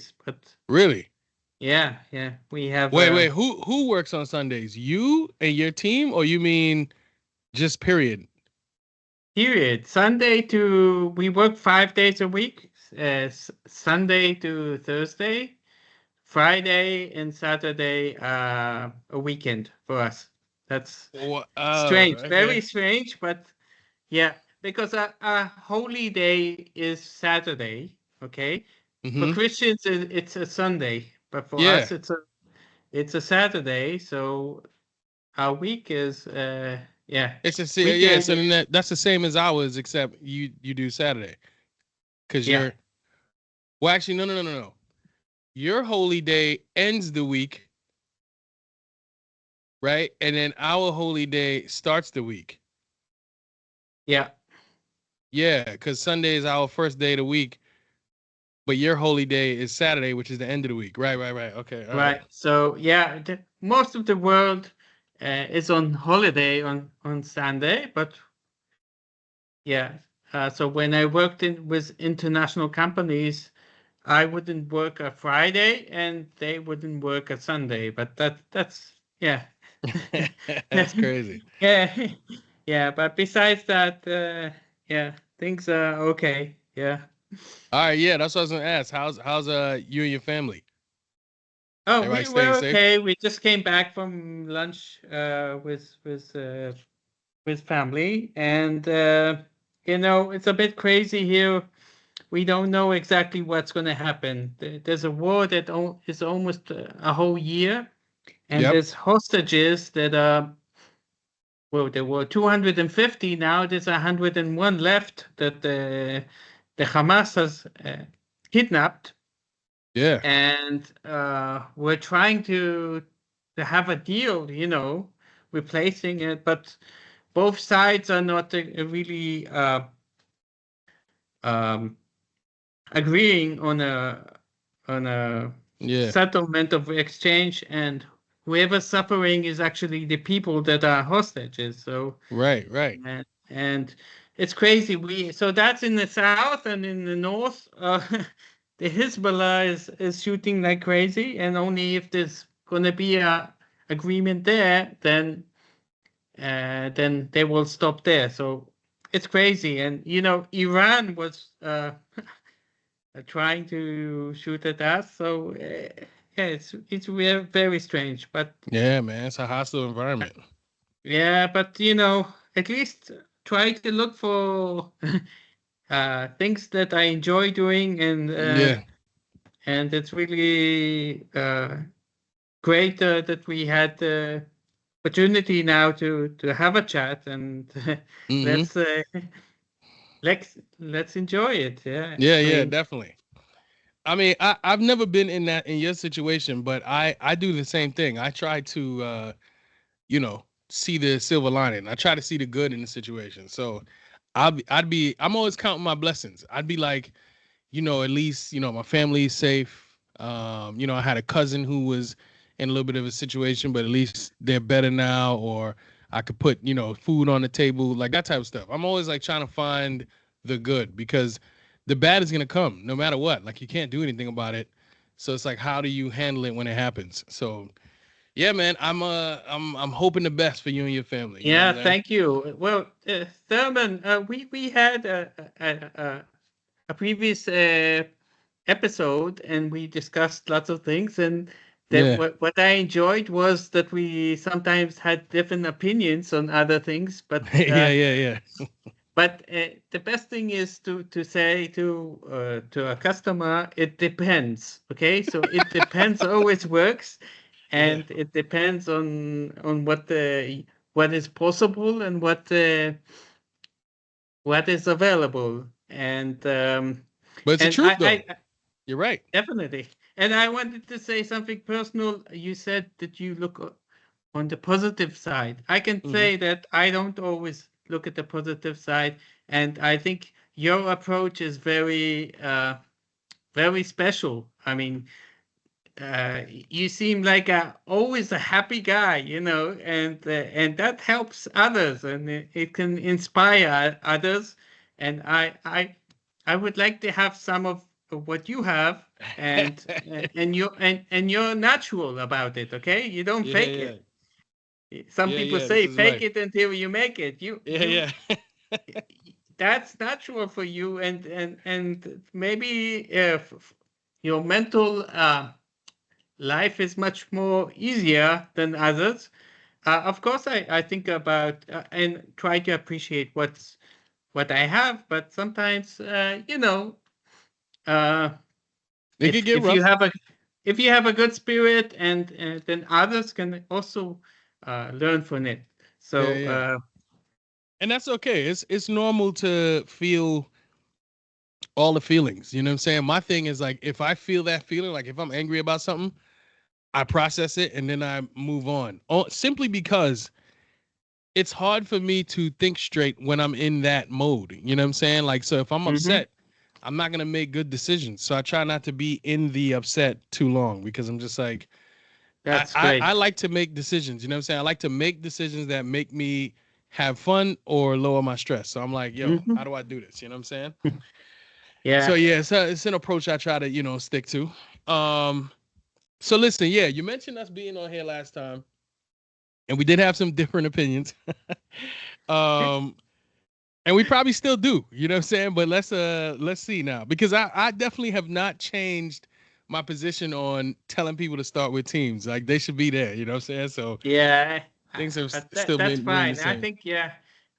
but Really? yeah, we have Wait. Who works on Sundays? You and your team, or you mean just period? period. Sunday to we work 5 days a week. Sunday to Thursday, Friday and Saturday a weekend for us. That's Oh, strange, very okay. strange, but yeah, because a holy day is Saturday. Okay, for Mm-hmm. Christians it's a Sunday, but for Yeah. us it's a Saturday. So our week is yeah, It's just yeah. weekend. So then that's the same as ours, except you do Saturday because Yeah, you're well. Actually, no. Your holy day ends the week, right? And then our holy day starts the week. yeah, Yeah, because Sunday is our first day of the week, but your holy day is Saturday, which is the end of the week. Right. Okay, all right. right. So yeah, most of the world is on holiday on Sunday, but yeah. So when I worked in with international companies, I wouldn't work a Friday and they wouldn't work a Sunday. But that's yeah. That's crazy. Yeah, yeah. But besides that, yeah, things are okay. Yeah. All right, yeah, that's what I was gonna ask. How's you and your family? Oh, Everybody we staying were safe? okay. We just came back from lunch with family, and it's a bit crazy here. We don't know exactly what's going to happen. There's a war that is almost a whole year, and Yep. there's hostages that are well, there were 250. Now there's 101 left that the Hamas has kidnapped, Yeah. and we're trying to have a deal, replacing it, but both sides are not really um, agreeing on a Yeah. settlement of exchange, and whoever's suffering is actually the people that are hostages. So Right. and it's crazy. So that's in the south, and in the north, the Hezbollah is shooting like crazy, and only if there's gonna be a agreement there, then they will stop there. So it's crazy, and Iran was trying to shoot at us. So yeah, it's very strange, but Yeah, man. It's a hostile environment. yeah, but at least try to look for things that I enjoy doing, Yeah. and it's really great that we had the opportunity now to have a chat, and Mm-hmm. let's let's enjoy it. Yeah, I Yeah, mean, definitely. I mean, I've never been in your situation, but I do the same thing. I try to see the silver lining. I try to see the good in the situation. So I'm always counting my blessings. I'd be like, at least, my family's safe. I had a cousin who was in a little bit of a situation, but at least they're better now, or I could put, food on the table, like that type of stuff. I'm always like trying to find the good because the bad is gonna come no matter what. Like you can't do anything about it. So it's like how do you handle it when it happens? So yeah, man, I'm hoping the best for you and your family. You know what yeah, I'm saying? thank you. Well, Thurman, we had a previous episode, and we discussed lots of things, and that Yeah. what I enjoyed was that we sometimes had different opinions on other things, Yeah. but the best thing is to say to a customer, it depends. Okay, so it depends always works, Yeah. and it depends on what is possible and what is available, But it's the and truth though. I You're right. definitely. And I wanted to say something personal. You said that you look on the positive side. I can Hmm. say that I don't always look at the positive side, and I think your approach is very special. I mean, you seem like a always a happy guy, and that helps others, and it can inspire others. And I would like to have some of what you have, and you're natural about it. Okay, you don't Yeah, fake yeah, it. Some yeah, people yeah. This say is fake life. it until you make it. Yeah, yeah. That's natural for you, and maybe if your mental life is much more easier than others. Of course, I think about and try to appreciate what I have, but sometimes uh, It could get if you rough. have a good spirit, and then others can also learn from it. Yeah, So yeah. And that's okay. It's normal to feel all the feelings. You know what I'm saying? My thing is like if I feel that feeling, like if I'm angry about something, I process it and then I move on. Simply because it's hard for me to think straight when I'm in that mode. You know what I'm saying? Like so if I'm hmm upset, I'm not gonna make good decisions. So I try not to be in the upset too long because I'm just like that's I great. like to make decisions. You know what I'm saying? I like to make decisions that make me have fun or lower my stress. So I'm like, yo, hmm how do I do this? You know what I'm saying? So Yeah. yeah, it's an approach I try to, stick to. Um, so listen, yeah, you mentioned us being on here last time, and we did have some different opinions. um, and we probably still do, you know what I'm saying? But let's see now. Because I definitely have not changed my position on telling people to start with teams. Like they should be there, you know what I'm saying? So Yeah, things have but still that's remain the fine. I same. think yeah,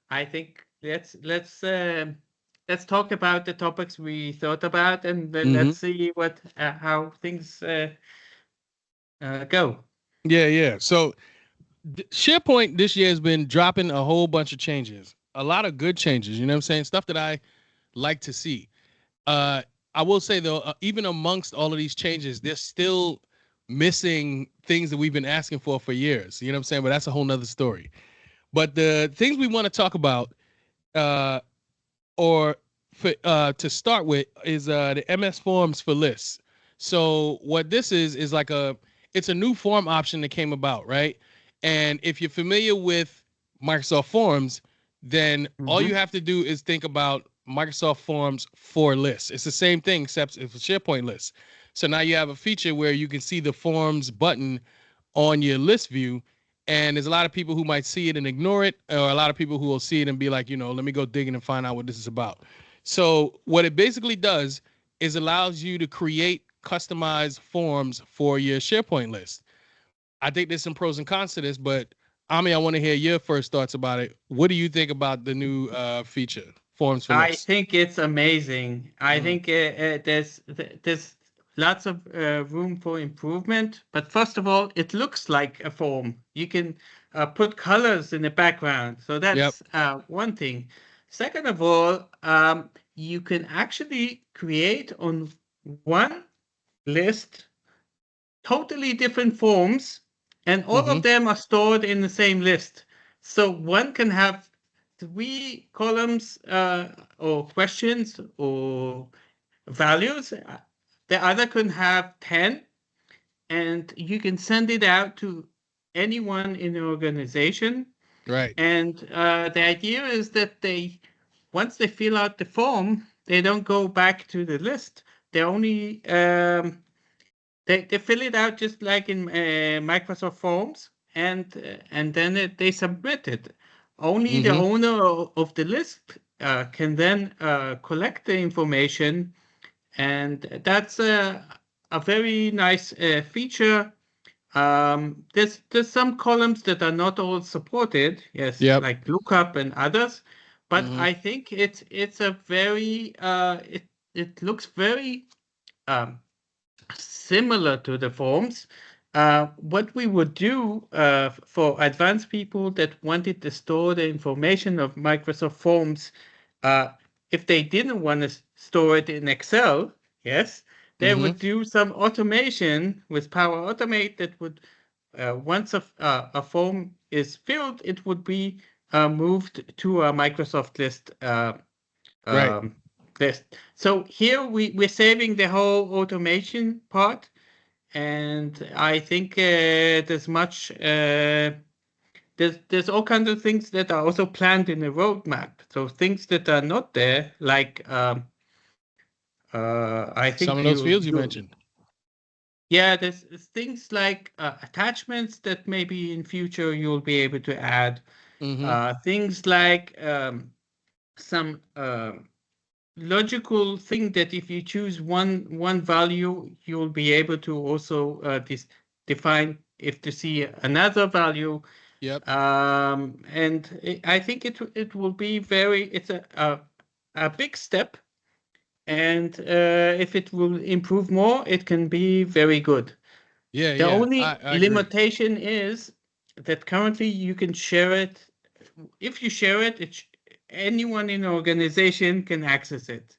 I think let's talk about the topics we thought about, and then Mm-hmm. let's see what how things go. Yeah, yeah. So SharePoint this year has been dropping a whole bunch of changes. A lot of good changes, you know what I'm saying? Stuff that I like to see. Uh, I will say though, even amongst all of these changes, they're still missing things that we've been asking for years. You know what I'm saying? But that's a whole nother story. But the things we want to talk about, uh, or to start with, is the MS Forms for lists. So what this is like it's a new form option that came about, right? And if you're familiar with Microsoft Forms, then all hmm you have to do is think about Microsoft Forms for lists. It's the same thing except it's a SharePoint list. So now you have a feature where you can see the Forms button on your list view. And there's a lot of people who might see it and ignore it, or a lot of people who will see it and be like, let me go digging and find out what this is about. So what it basically does is allows you to create customized forms for your SharePoint list. I think there's some pros and cons to this, but Ami, I want to hear your first thoughts about it. What do you think about the new feature, forms for I lists? think it's amazing. I Mm-hmm. think there's lots of room for improvement. But first of all, it looks like a form. You can put colors in the background, so Yep. that's one thing. Second of all, you can actually create on one list totally different forms, and all Mm-hmm. of them are stored in the same list. So one can have three columns or questions or values. The other can have 10, and you can send it out to anyone in the organization. Right. And the idea is that once they fill out the form, they don't go back to the list. They only they fill it out just like in Microsoft Forms, and then they submit it. Only the Mm-hmm. owner of the list can then collect the information, and that's a very nice feature. There's some columns that are not all supported, yes, Yep. like lookup and others, but Mm-hmm. I think it's a very it looks very um, similar to the forms. What we would do for advanced people that wanted to store the information of Microsoft Forms, uh, if they didn't want to store it in Excel, yes, they Mm-hmm. would do some automation with Power Automate that would, once a form is filled, it would be moved to a Microsoft list Right. um, list. So here we're saving the whole automation part, and I think there's all kinds of things that are also planned in the roadmap. So things that are not there, like I Some think of those fields you mentioned. yeah, there's things like attachments that maybe in future you'll be able to add. Mm-hmm. Things like some logical thing that if you choose one value, you'll be able to also define if to see another value. Yep. And I think it will be it's a big step. And if it will improve more, it can be very good. Yeah, The yeah. only I agree. limitation is that currently you can share it. If you share it, anyone in the organization can access it.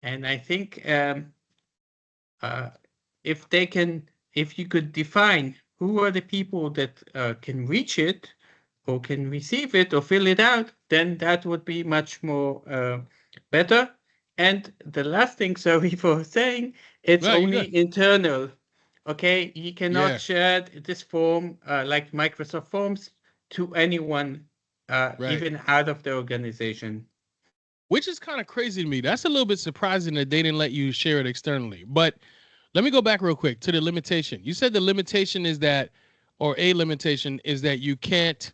And I think uh, if if you could define who are the people that can reach it or can receive it or fill it out, then that would be much more better. And the last thing, sorry for saying, it's No, you good. only internal. Okay, you cannot Yeah. share this form like Microsoft Forms to anyone, Right. even out of the organization. Which is kind of crazy to me. That's a little bit surprising that they didn't let you share it externally. But let me go back real quick to the limitation. You said the limitation is that, or a limitation is that you can't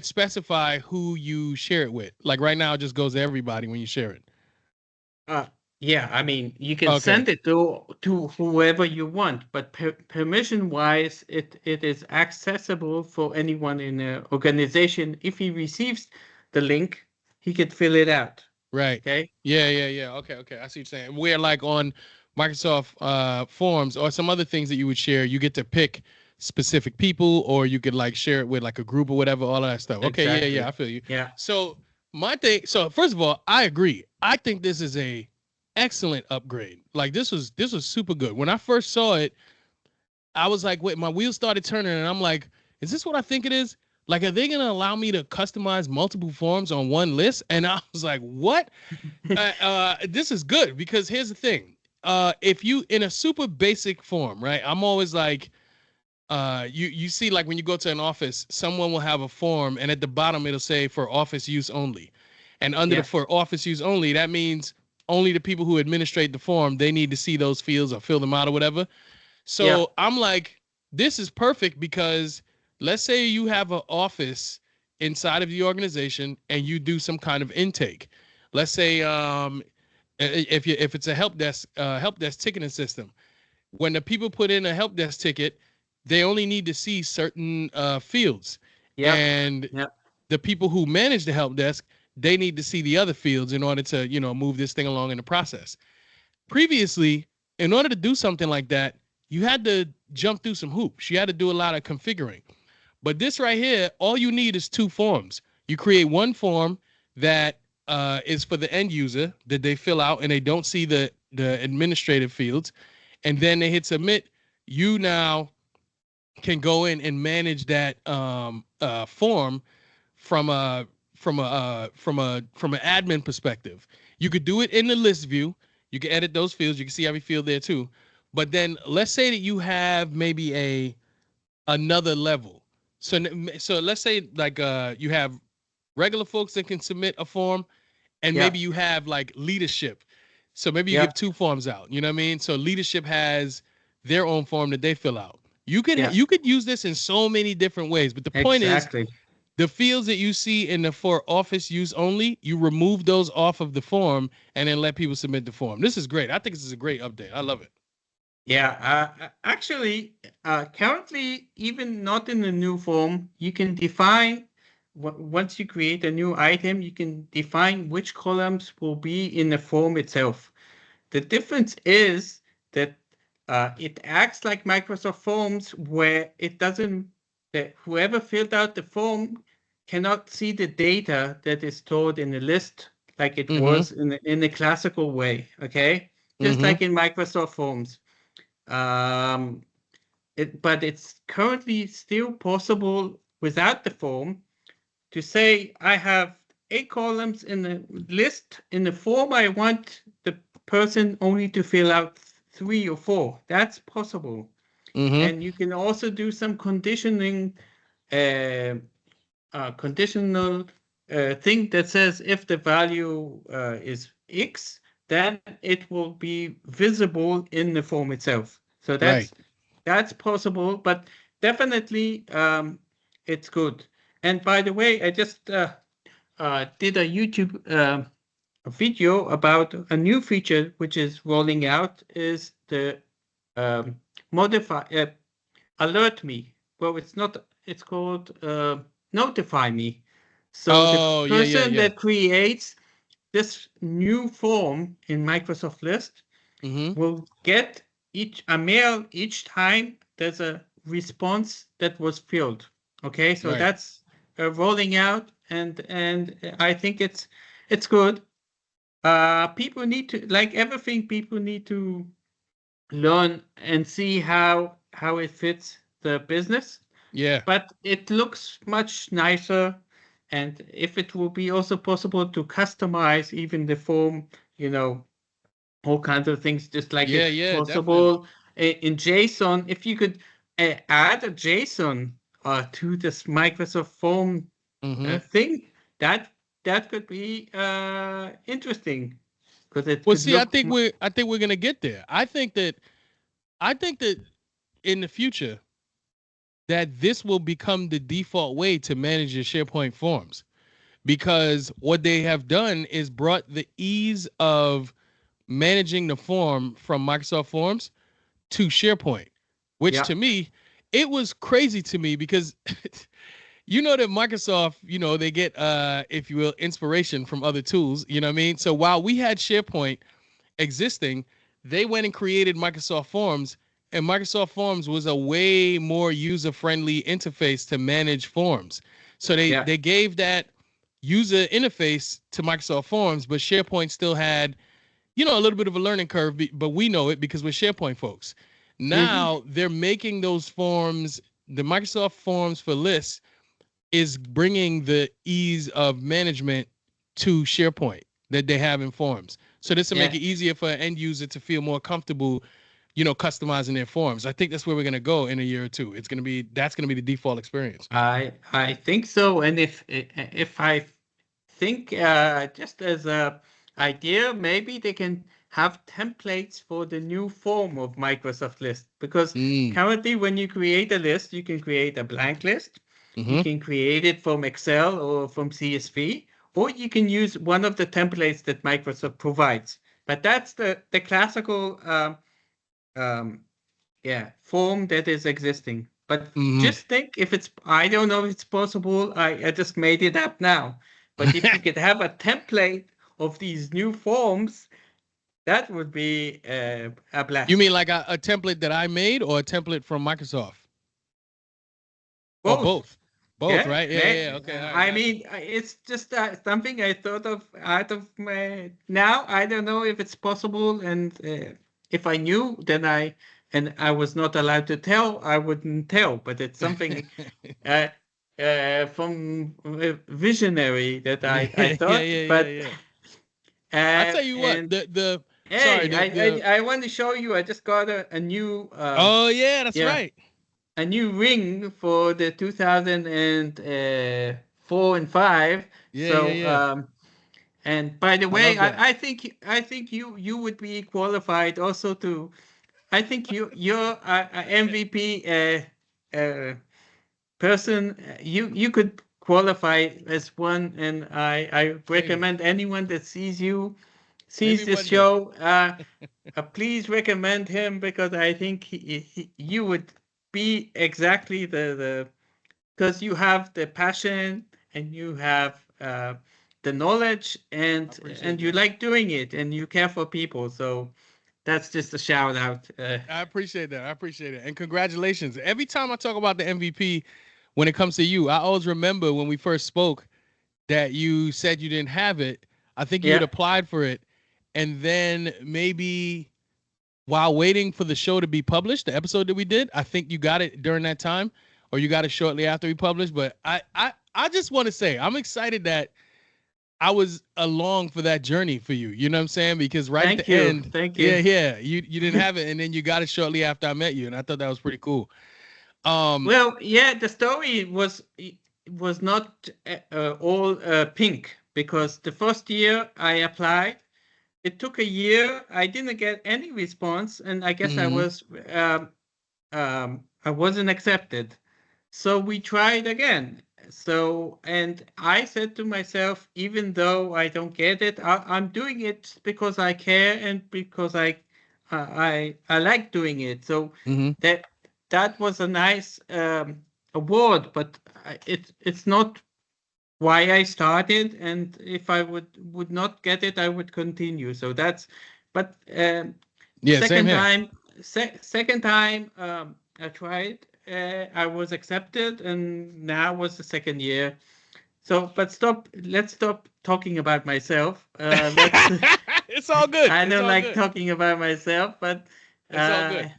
specify who you share it with. Like right now, it just goes to everybody when you share it. Uh, yeah, I mean, you can Okay. send it to whoever you want, but permission-wise, it is accessible for anyone in the organization. If he receives the link, he could fill it out. Right. Okay? Yeah, yeah, yeah. Okay, okay. I see what you're saying. Where like on Microsoft forums or some other things that you would share, you get to pick specific people or you could like share it with like a group or whatever, all of that stuff. Okay, yeah, yeah, Exactly. I feel you. Yeah. So so first of all, I agree. I think this is a excellent upgrade. Like this was super good. When I first saw it, I was like, wait, my wheels started turning, and I'm like, is this what I think it is? Like, are they gonna allow me to customize multiple forms on one list? And I was like, what? This is good because here's the thing. If you in a super basic form, right? I'm always like, you see like when you go to an office, someone will have a form, and at the bottom it'll say for office use only, and under the Yeah. for office use only, that means only the people who administrate the form they need to see those fields or fill them out or whatever. Yeah. So I'm like, this is perfect because let's say you have an office inside of the organization and you do some kind of intake. Let's say if it's a help desk ticketing system, when the people put in a help desk ticket, they only need to see certain fields, Yep. and Yep. the people who manage the help desk they need to see the other fields in order to move this thing along in the process. Previously, in order to do something like that, you had to jump through some hoops. You had to do a lot of configuring. But this right here, all you need is two forms. You create one form that is for the end user that they fill out and they don't see the administrative fields, and then they hit submit. You now can go in and manage that form from a from an admin perspective. You could do it in the list view. You can edit those fields. You can see every field there too. But then let's say that you have maybe another level. So let's say like you have regular folks that can submit a form, and maybe Yep. you have like leadership. So maybe you give Yep. two forms out. You know what I mean? So leadership has their own form that they fill out. Yeah. You could use this in so many different ways, but the point is Exactly. the fields that you see in the for office use only, you remove those off of the form and then let people submit the form. This is great. I think this is a great update. I love it. Yeah, actually, currently, even not in the new form, you can define, once you create a new item, you can define which columns will be in the form itself. The difference is that it acts like Microsoft Forms, where it doesn't, that whoever filled out the form cannot see the data that is stored in the list like it Mm-hmm. was in the classical way, okay? Just Mm-hmm. like in Microsoft Forms. Um, but it's currently still possible without the form to say I have 8 columns in the list. In the form, I want the person only to fill out 3 or 4. That's possible. Mm-hmm. And you can also do some conditioning, uh, conditional thing that says if the value is X, then it will be visible in the form itself. So Right. that's possible, but definitely it's good. And by the way, I just did a YouTube a video about a new feature which is rolling out is the um, modify alert me. Well, it's not. It's called notify me. So the Oh, yeah, yeah, person yeah. that creates this new form in Microsoft List Mm-hmm. will get a mail each time there's a response that was filled. Okay, so Right. that's rolling out, and I think it's good. People need to, like everything, people need to learn and see how it fits the business. Yeah. But it looks much nicer, and if it will be also possible to customize even the form, you know, all kinds of things, just like Yeah, if yeah, definitely. possible in JSON, if you could add a JSON to this Microsoft Form Mm-hmm. thing, that that could be interesting because it Well, could see, look. I think we're gonna get there. I think that in the future that this will become the default way to manage your SharePoint forms because what they have done is brought the ease of managing the form from Microsoft Forms to SharePoint, which Yeah, to me, it was crazy to me because you know that Microsoft, you know, they get if you will, inspiration from other tools, you know what I mean? So while we had SharePoint existing, they went and created Microsoft Forms, and Microsoft Forms was a way more user-friendly interface to manage forms. So yeah, they gave that user interface to Microsoft Forms, but SharePoint still had, you know, a little bit of a learning curve, but we know it because we're SharePoint folks. hmm, Now they're making those forms, the Microsoft Forms for lists is bringing the ease of management to SharePoint that they have in forms. So this will make yeah. it easier for an end user to feel more comfortable, you know, customizing their forms. I think that's where we're gonna go in a year or two. It's gonna be that's gonna be the default experience. I think so. And if I think just as a idea, maybe they can have templates for the new form of Microsoft List. Because Mm. currently, when you create a list, you can create a blank list. You Mm-hmm. can create it from Excel or from CSV, or you can use one of the templates that Microsoft provides. But that's the classical um, yeah, form that is existing. But Mm-hmm. just think if it's, I don't know if it's possible. I just made it up now. But if you could have a template of these new forms, that would be a You mean blast. like a template that I made or a template from Microsoft? Or Both. both? Both, Yeah. right? Yeah, yeah, yeah. Okay, all right, I gotcha. mean, it's just something I thought of out of my. Now I don't know if it's possible, and if I knew, then and I was not allowed to tell, I wouldn't tell. But it's something uh, from visionary that Yeah, I yeah, yeah, thought, yeah, but yeah. I tell you what, and the sorry, hey, the I want to show you. I just got a new oh yeah, that's yeah, right. a new ring for the 2004 and 5. Yeah, yeah, So yeah. and by the I way, love that. I think you would be qualified also to. I think you're a MVP uh, person. You could qualify as one, and I Maybe. recommend anyone that sees Maybe this one day. show. Please recommend him because I think you would be exactly the because you have the passion and you have the knowledge I appreciate and you that. like doing it and you care for people. So that's just a shout out. I appreciate that. I appreciate it. And congratulations. Every time I talk about the MVP when it comes to you, I always remember when we first spoke that you said you didn't have it. I think you had Yeah, applied for it. And then maybe while waiting for the show to be published, the episode that we did, I think you got it during that time or you got it shortly after we published. But I just want to say I'm excited that I was along for that journey for you. You know what I'm saying? Because right at thank the you, end, thank yeah, you. yeah, you didn't have it, and then you got it shortly after I met you, and I thought that was pretty cool. Um, Well, yeah, the story was not all pink because the first year I applied. it took a year. I didn't get any response, and I guess Mm-hmm. I wasn't accepted. So we tried again. So, and I said to myself, even though I don't get it, I'm doing it because I care and because I like doing it. So Mm-hmm. that that was a nice award, but it's not why I started. And if I would not get it, I would continue. So that's, but Yeah, same second here. time, second time I tried. I was accepted, and now was the second year. So, but stop. Let's stop talking about myself. Let's. It's all good. I It's don't all like good. talking about myself, but It's all uh, good.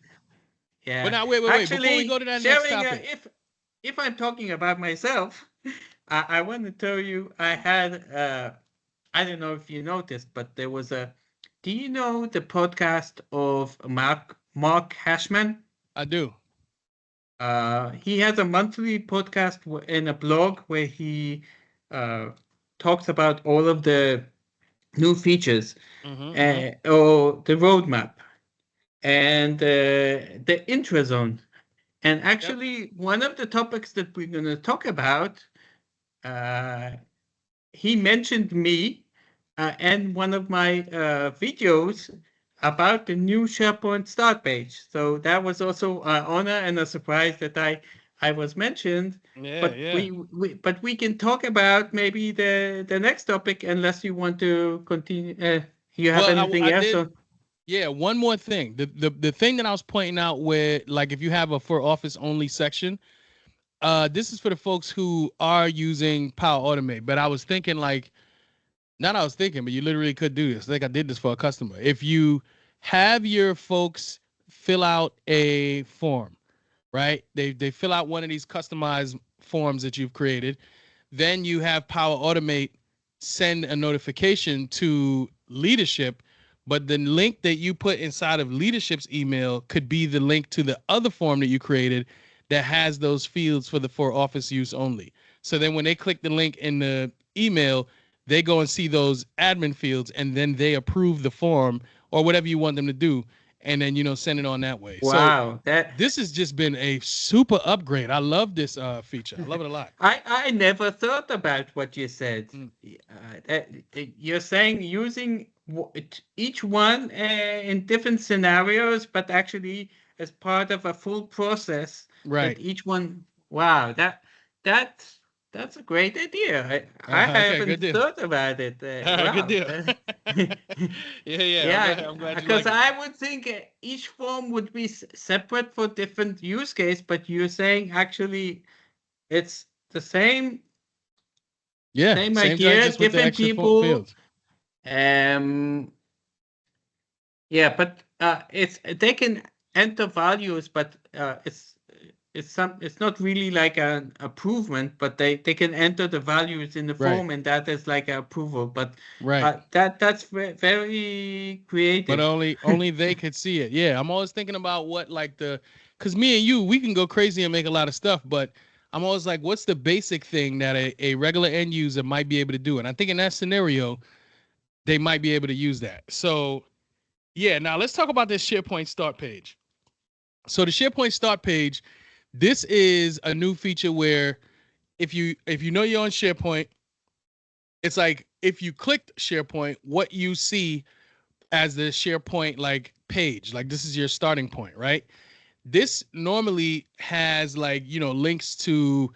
But yeah. now, wait. Before we go Actually, to that next sharing. topic, If I'm talking about myself, I want to tell you I had. I don't know if you noticed, but there was a. Do you know the podcast of Mark Hashman? I do. He has a monthly podcast in a blog where he uh, talks about all of the new features Mm-hmm, mm-hmm. or the roadmap and the intro zone. And Yep. actually, one of the topics that we're going to talk about, uh, he mentioned me and one of my videos about the new SharePoint start page. So that was also an honor and a surprise that I was mentioned. Yeah, But yeah. we can talk about maybe the next topic unless you want to continue. You have Well, anything I else? did. Or, Yeah, one more thing. The thing that I was pointing out where, like, if you have a for office only section, this is for the folks who are using Power Automate. But I was thinking, like, not I was thinking, but you literally could do this. Like I did this for a customer. If you have your folks fill out a form, right? They fill out one of these customized forms that you've created. Then you have Power Automate send a notification to leadership, but the link that you put inside of leadership's email could be the link to the other form that you created that has those fields for office use only. So then when they click the link in the email, they go and see those admin fields and then they approve the form or whatever you want them to do and then send it on that way. So wow, that this has just been a super upgrade. I love this feature. I love it a lot. I never thought about what you said. Mm. You're saying using each one in different scenarios, but actually as part of a full process that Right. each one. Wow, that that's a great idea. I Okay, haven't good deal. thought about it. All right, good Wow. deal. Yeah. Yeah, I'm glad you because like it. I would think each form would be separate for different use case, but you're saying actually it's the Yeah, same same thing, idea, just with the different extra people. fields. Um, yeah, but it's they can enter values, but it's not really like an improvement, but they can enter the values in the Right, form, and that is like an approval. But right. that's very But creative. only they could see it. Yeah, I'm always thinking about what like because me and you, we can go crazy and make a lot of stuff, but I'm always like, what's the basic thing that a regular end user might be able to do? And I think in that scenario, they might be able to use that. So yeah, now let's talk about this SharePoint start page. So the SharePoint start page, this is a new feature where if you know you're on SharePoint, it's like if you clicked SharePoint, what you see as the SharePoint like page, like this is your starting point, right? This normally has like links to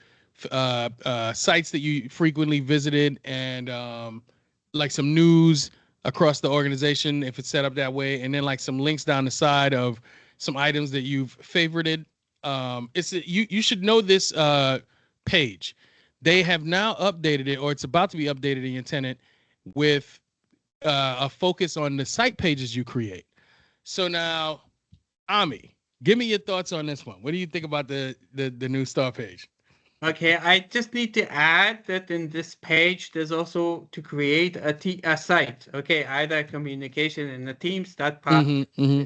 sites that you frequently visited and like some news across the organization if it's set up that way, and then like some links down the side of some items that you've favorited. You should know this page. They have now updated it, or it's about to be updated in your tenant with a focus on the site pages you create. So now, Ami, give me your thoughts on this one. What do you think about the new star page? Okay, I just need to add that in this page, there's also to create a site. Okay, either communication in the Teams,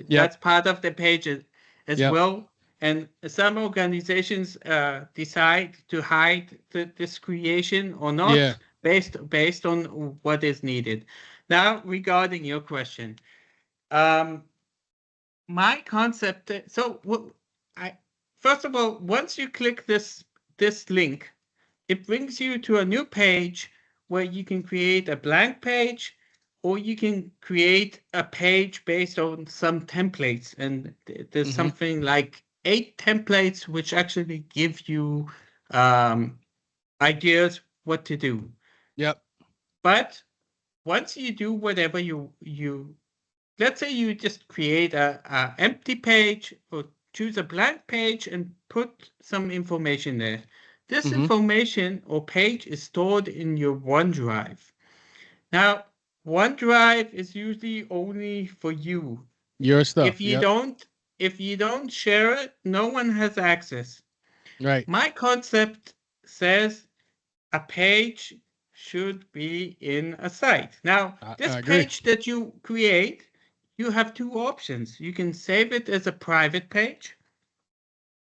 Yep. that's part of the page as Yep. well. And some organizations decide to hide this creation or Yeah. not based on what is needed. Now, regarding your question, um, my concept. So, I first of all, once you click this link, it brings you to a new page where you can create a blank page, or you can create a page based on some templates. And there's Mm-hmm. something like 8 templates which actually give you um, ideas what to do. Yep. But once you do whatever you let's say you just create a empty page or choose a blank page and put some information there. This Mm-hmm. information or page is stored in your OneDrive. Now, OneDrive is usually only for you. Your If stuff. you Yep. don't, if you don't share it, no one has access. Right. My concept says a page should be in a site. Now, this I agree. page that you create, you have two options. You can save it as a private page.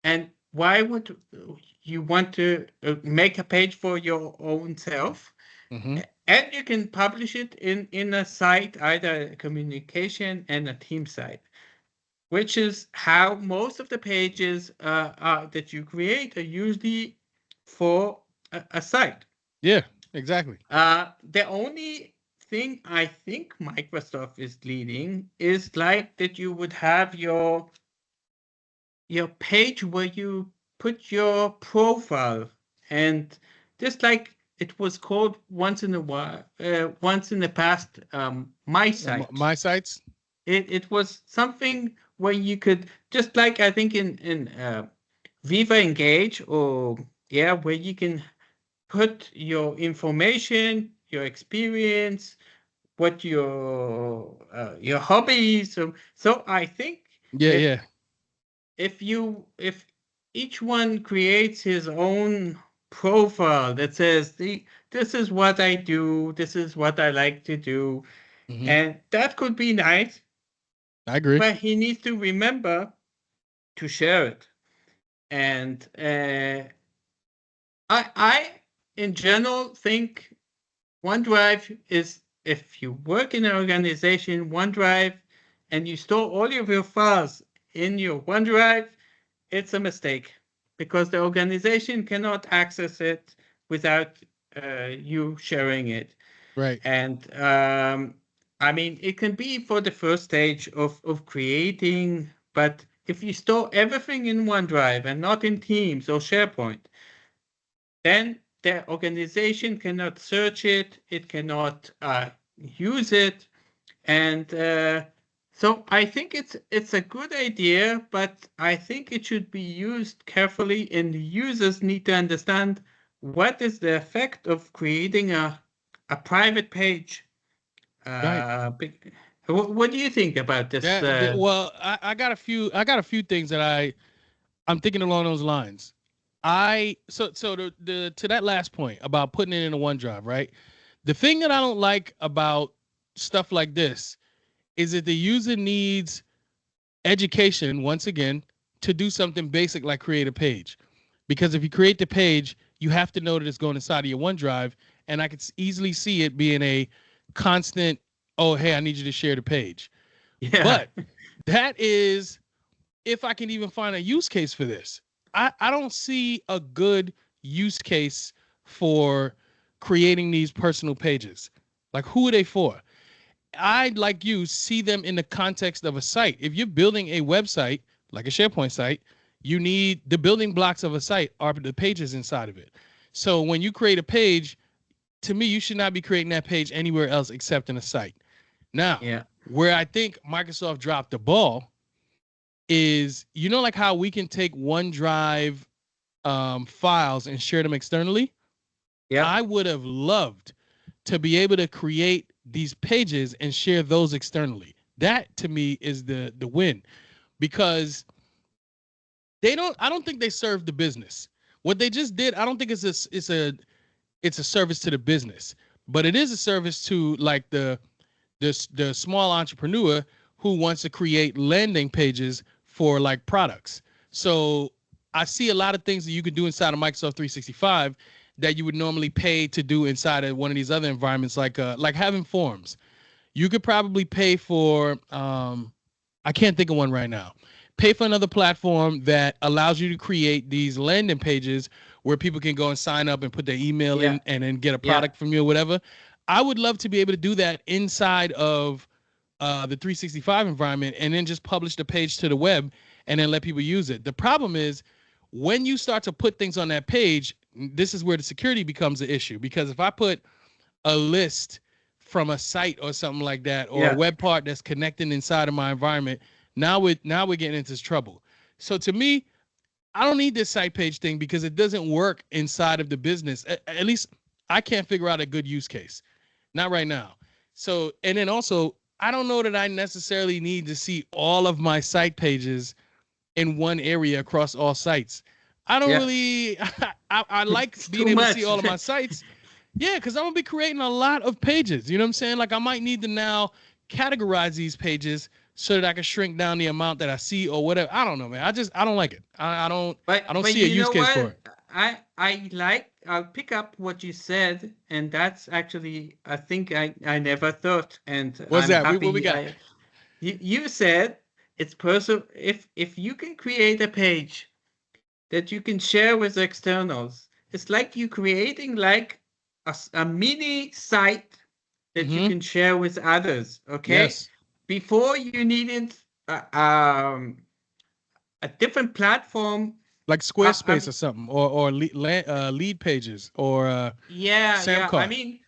And why would you want to make a page for your own self? Mm-hmm. And you can publish it in a site, either a communication and a team site, which is how most of the pages that you create are usually for a site. Yeah. Exactly. The only thing I think Microsoft is leading is like that you would have your page where you put your profile, and just like it was called once in a while, once in the past, my site. My sites. It was something where you could, just like I think in Viva Engage, or yeah, where you can put your information, your experience, what your hobbies. So I think Yeah. if Yeah. if each one creates his own profile that says this is what I do, this is what I like to do, Mm-hmm. and that could be nice, I agree. but he needs to remember to share it. And I in general think OneDrive is, if you work in an organization, OneDrive, and you store all of your files in your OneDrive, it's a mistake because the organization cannot access it without you sharing it. Right. And I mean, it can be for the first stage of creating, but if you store everything in OneDrive and not in Teams or SharePoint, then the organization cannot search it, it cannot use it, and so I think it's a good idea, but I think it should be used carefully, and the users need to understand what is the effect of creating a private page. Right. What do you think about this? Well, I got a few. I got a few things that I'm thinking along those lines. So the to that last point about putting it in a OneDrive, right? The thing that I don't like about stuff like this is that the user needs education once again to do something basic like create a page. Because if you create the page, you have to know that it's going inside of your OneDrive, and I could easily see it being a constant, oh hey, I need you to share the page. Yeah, But that is if I can even find a use case for this. I don't see a good use case for creating these personal pages. Like, who are they for? I, like you, see them in the context of a site. If you're building a website, like a SharePoint site, you need the building blocks of a site are the pages inside of it. So when you create a page, to me, you should not be creating that page anywhere else except in a site. Now, yeah, where I think Microsoft dropped the ball is, like how we can take OneDrive files and share them externally. yeah, I would have loved to be able to create these pages and share those externally. That to me is the win, because I don't think they serve the business. What they just did, I don't think it's a service to the business, but it is a service to like the small entrepreneur who wants to create landing pages for like products. So I see a lot of things that you can do inside of Microsoft 365 that you would normally pay to do inside of one of these other environments, like having forms. You could probably pay for I can't think of one right now. Pay for another platform that allows you to create these landing pages where people can go and sign up and put their email Yeah, in and then get a yeah, product from you or whatever. I would love to be able to do that inside of the 365 environment and then just publish the page to the web and then let people use it. The problem is when you start to put things on that page, this is where the security becomes an issue, because if I put a list from a site or something like that, or a yeah, web part that's connecting inside of my environment, now we're getting into trouble. So to me, I don't need this site page thing because it doesn't work inside of the business. At least I can't figure out a good use case. Not right now. So, and then also, I don't know that I necessarily need to see all of my site pages in one area across all sites. I don't yeah. really, I like It's being too able to see much. all of my sites. Yeah, because I'm gonna be creating a lot of pages. You know what I'm saying? Like I might need to now categorize these pages so that I can shrink down the amount that I see or whatever. I don't know, man. I don't like it. I don't But see a you use know case for what? it. I'll pick up what you said, and that's actually I think I never thought, and What's I'm that? What we happy got? I you said it's personal. If you can create a page that you can share with externals, it's like you creating like a mini site that you Mm-hmm. can share with others. Okay, Yes. before you needed uh, um, a different platform. Like I Squarespace or mean, something, or lead pages, or yeah, yeah. I Samcart. mean,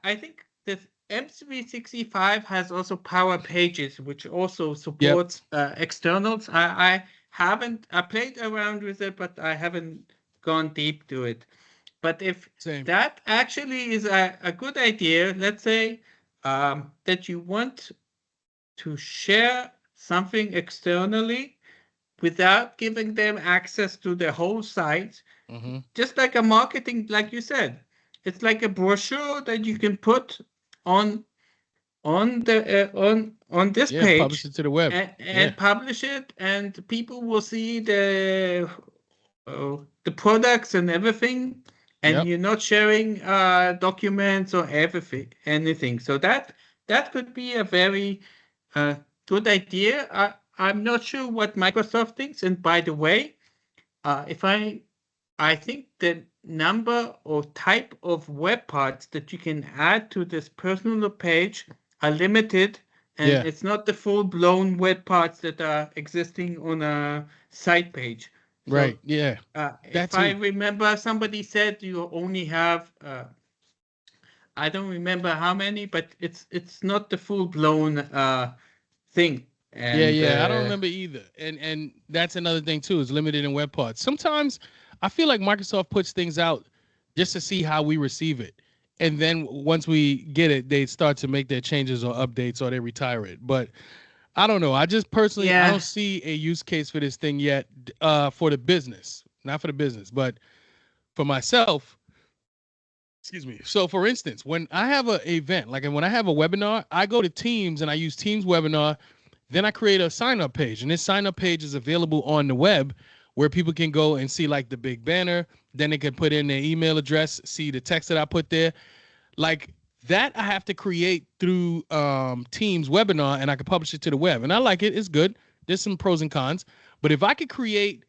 I think the M365 has also Power Pages, which also Yep. supports externals. I haven't, I played around with it, but I haven't gone deep to it. But if Same. that actually is a good idea, let's say that you want to share something externally without giving them access to the whole site, Mm-hmm. just like a marketing, like you said, it's like a brochure that you can put on on this Yeah. Publish page it to the web. Yeah. and publish it, and people will see the products and everything, and Yep. you're not sharing documents or everything anything. So that could be a very uh, good idea. I'm not sure what Microsoft thinks. And by the way, if I think the number or type of web parts that you can add to this personal page are limited, and Yeah. it's not the full-blown web parts that are existing on a site page. Right. So, Yeah. That if I too. remember, somebody said you only have I don't remember how many, but it's not the full-blown thing. Yeah, And yeah, I don't remember either. And that's another thing too, is limited in web parts. Sometimes I feel like Microsoft puts things out just to see how we receive it. And then once we get it, they start to make their changes or updates, or they retire it. But I don't know. I just personally I yeah, don't see a use case for this thing yet, for the business. Not for the business, but for myself. Excuse me. So for instance, when I have a event, like when I have a webinar, I go to Teams and I use Teams webinar. Then I create a sign up page, and this sign up page is available on the web where people can go and see like the big banner. Then they can put in their email address, see the text that I put there. Like that, I have to create through Teams webinar, and I can publish it to the web. And I like it. It's good. There's some pros and cons. But if I could create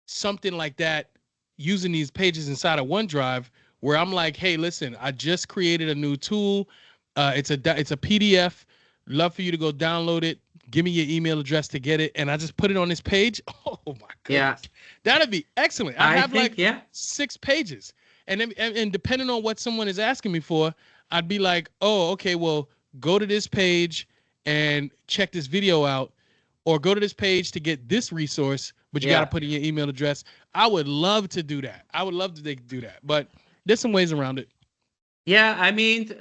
something like that using these pages inside of OneDrive, where I'm like, hey, listen, I just created a new tool. It's a PDF. Love for you to go download it. Give me your email address to get it, and I just put it on this page. Oh my yeah. goodness, that'd be excellent. I'd I have think like yeah, 6 pages, and then and depending on what someone is asking me for, I'd be like, oh, okay, well, go to this page and check this video out, or go to this page to get this resource, but you got to yeah. put in your email address. I would love to do that. I would love to they could do that, but there's some ways around it. Yeah, I mean,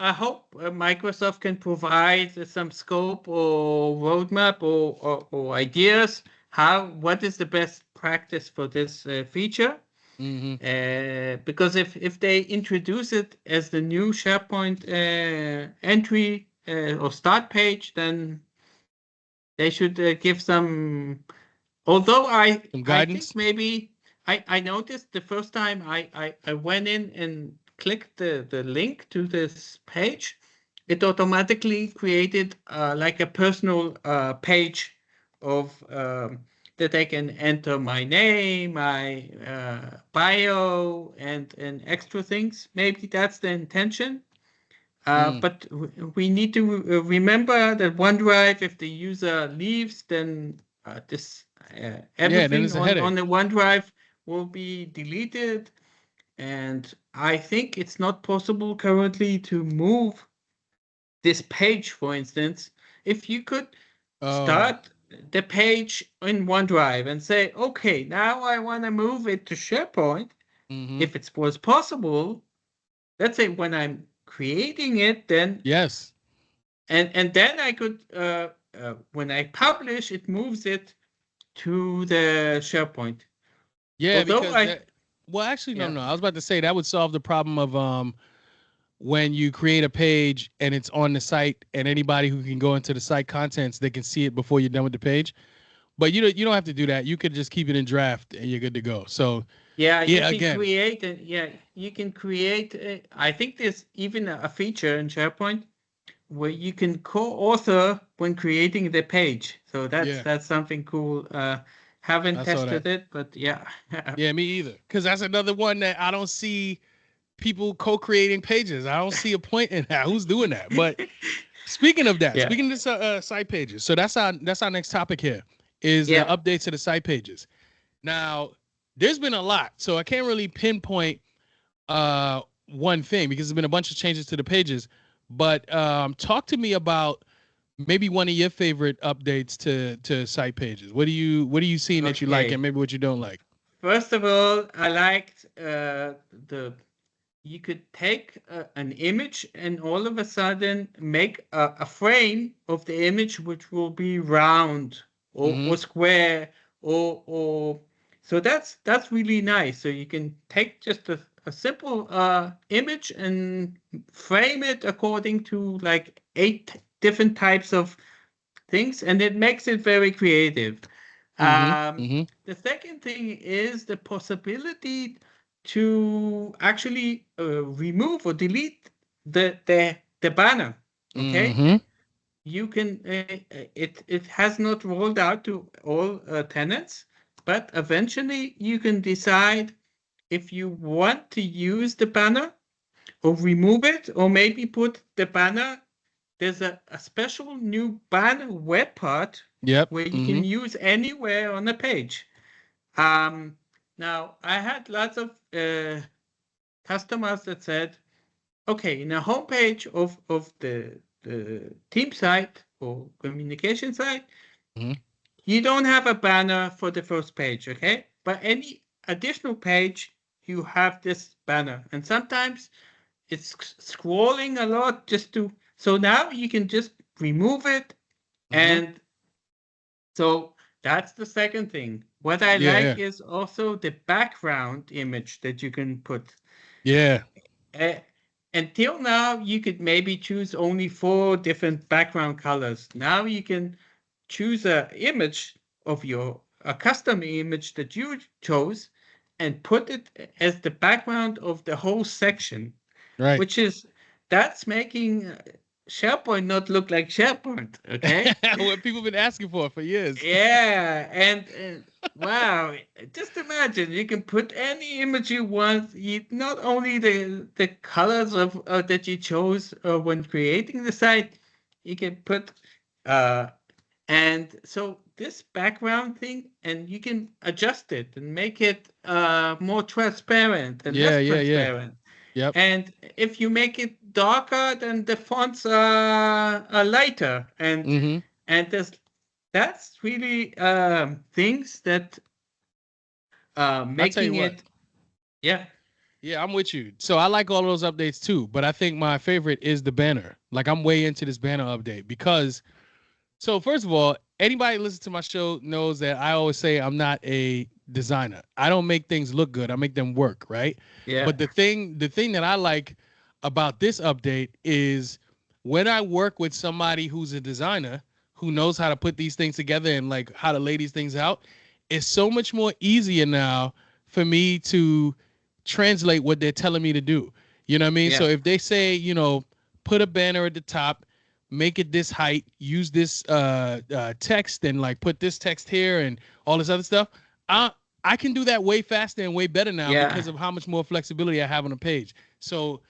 I hope Microsoft can provide some scope or roadmap or ideas what is the best practice for this feature. Mm-hmm. Because if they introduce it as the new SharePoint entry or start page, then they should give some. Although Some I think guidance. maybe I noticed the first time I went in and clicked the link to this page, it automatically created like a personal page of that I can enter my name, my bio, and extra things. Maybe that's the intention. Mm. But we need to remember that OneDrive, if the user leaves, then this Yeah, then everything it's a on headache. the OneDrive will be deleted. And I think it's not possible currently to move this page, for instance. If you could Oh. start the page in OneDrive and say, okay, now I want to move it to SharePoint, Mm-hmm. if it was possible, let's say when I'm creating it, then Yes. and then I could when I publish, it moves it to the SharePoint. Yeah, Although because I that. Well, actually, no, yeah no. I was about to say that would solve the problem of when you create a page and it's on the site, and anybody who can go into the site contents, they can see it before you're done with the page. But you don't have to do that. You could just keep it in draft and you're good to go. So yeah you yeah, can again. create it. Yeah, you can create. I think there's even a feature in SharePoint where you can co-author when creating the page. So that's Yeah, that's something cool. Haven't I saw that. tested it, but yeah. Yeah, me either. Because that's another one that I don't see people co-creating pages. I don't see a point in that. Who's doing that? But speaking of that, Yeah, speaking of this site pages, so that's our next topic here is the yeah. updates to the site pages. Now, there's been a lot, so I can't really pinpoint uh, one thing because there's been a bunch of changes to the pages. But talk to me about maybe one of your favorite updates to site pages. What are you seeing that you like, and Okay. maybe what you don't like? First of all, I liked the you could take an image and all of a sudden make a frame of the image which will be round Mm-hmm. or square or so that's really nice. So you can take just a simple image and frame it according to like 8 different types of things, and it makes it very creative. Mm-hmm. Um, Mm-hmm. the second thing is the possibility to actually remove or delete the banner. Okay, Mm-hmm. you can. It has not rolled out to all tenants, but eventually you can decide if you want to use the banner or remove it, or maybe put the banner. There's a special new banner web part Yep. where you Mm-hmm. can use anywhere on the page. Um, Now, I had lots of customers that said, okay, in a homepage of the team site or communication site, Mm-hmm. you don't have a banner for the first page, okay? But any additional page, you have this banner. And sometimes it's scrolling a lot just to, so now you can just remove it. Mm-hmm. And so that's the second thing. What I Yeah. Yeah. like is also the background image that you can put. Yeah. Uh, Until now, you could maybe choose only 4 different background colors. Now you can choose a image of a custom image that you chose and put it as the background of the whole section, Right. which is that's making SharePoint not look like SharePoint. Okay. What people been asking for years. Yeah, and wow, just imagine you can put any image you want. You not only the colors of that you chose when creating the site, you can put uh and so this background thing, and you can adjust it and make it more transparent and Yeah. less Yeah. Yeah. transparent. Yep. And if you make it darker, then the fonts are lighter, Mm-hmm. and that's really things that I tell you making what. it. Yeah, Yeah, I'm with you. So I like all those updates too, but I think my favorite is the banner. Like I'm way into this banner update because so first of all, anybody listen to my show knows that I always say I'm not a designer. I don't make things look good. I make them work, right? yeah, But the thing that I like about this update is when I work with somebody who's a designer who knows how to put these things together and like how to lay these things out, it's so much more easier now for me to translate what they're telling me to do. You know what I mean? So yeah, if they say, put a banner at the top, make it this height, use this text, and like put this text here and all this other stuff. I can do that way faster and way better now because Yeah. of how much more flexibility I have on a page. So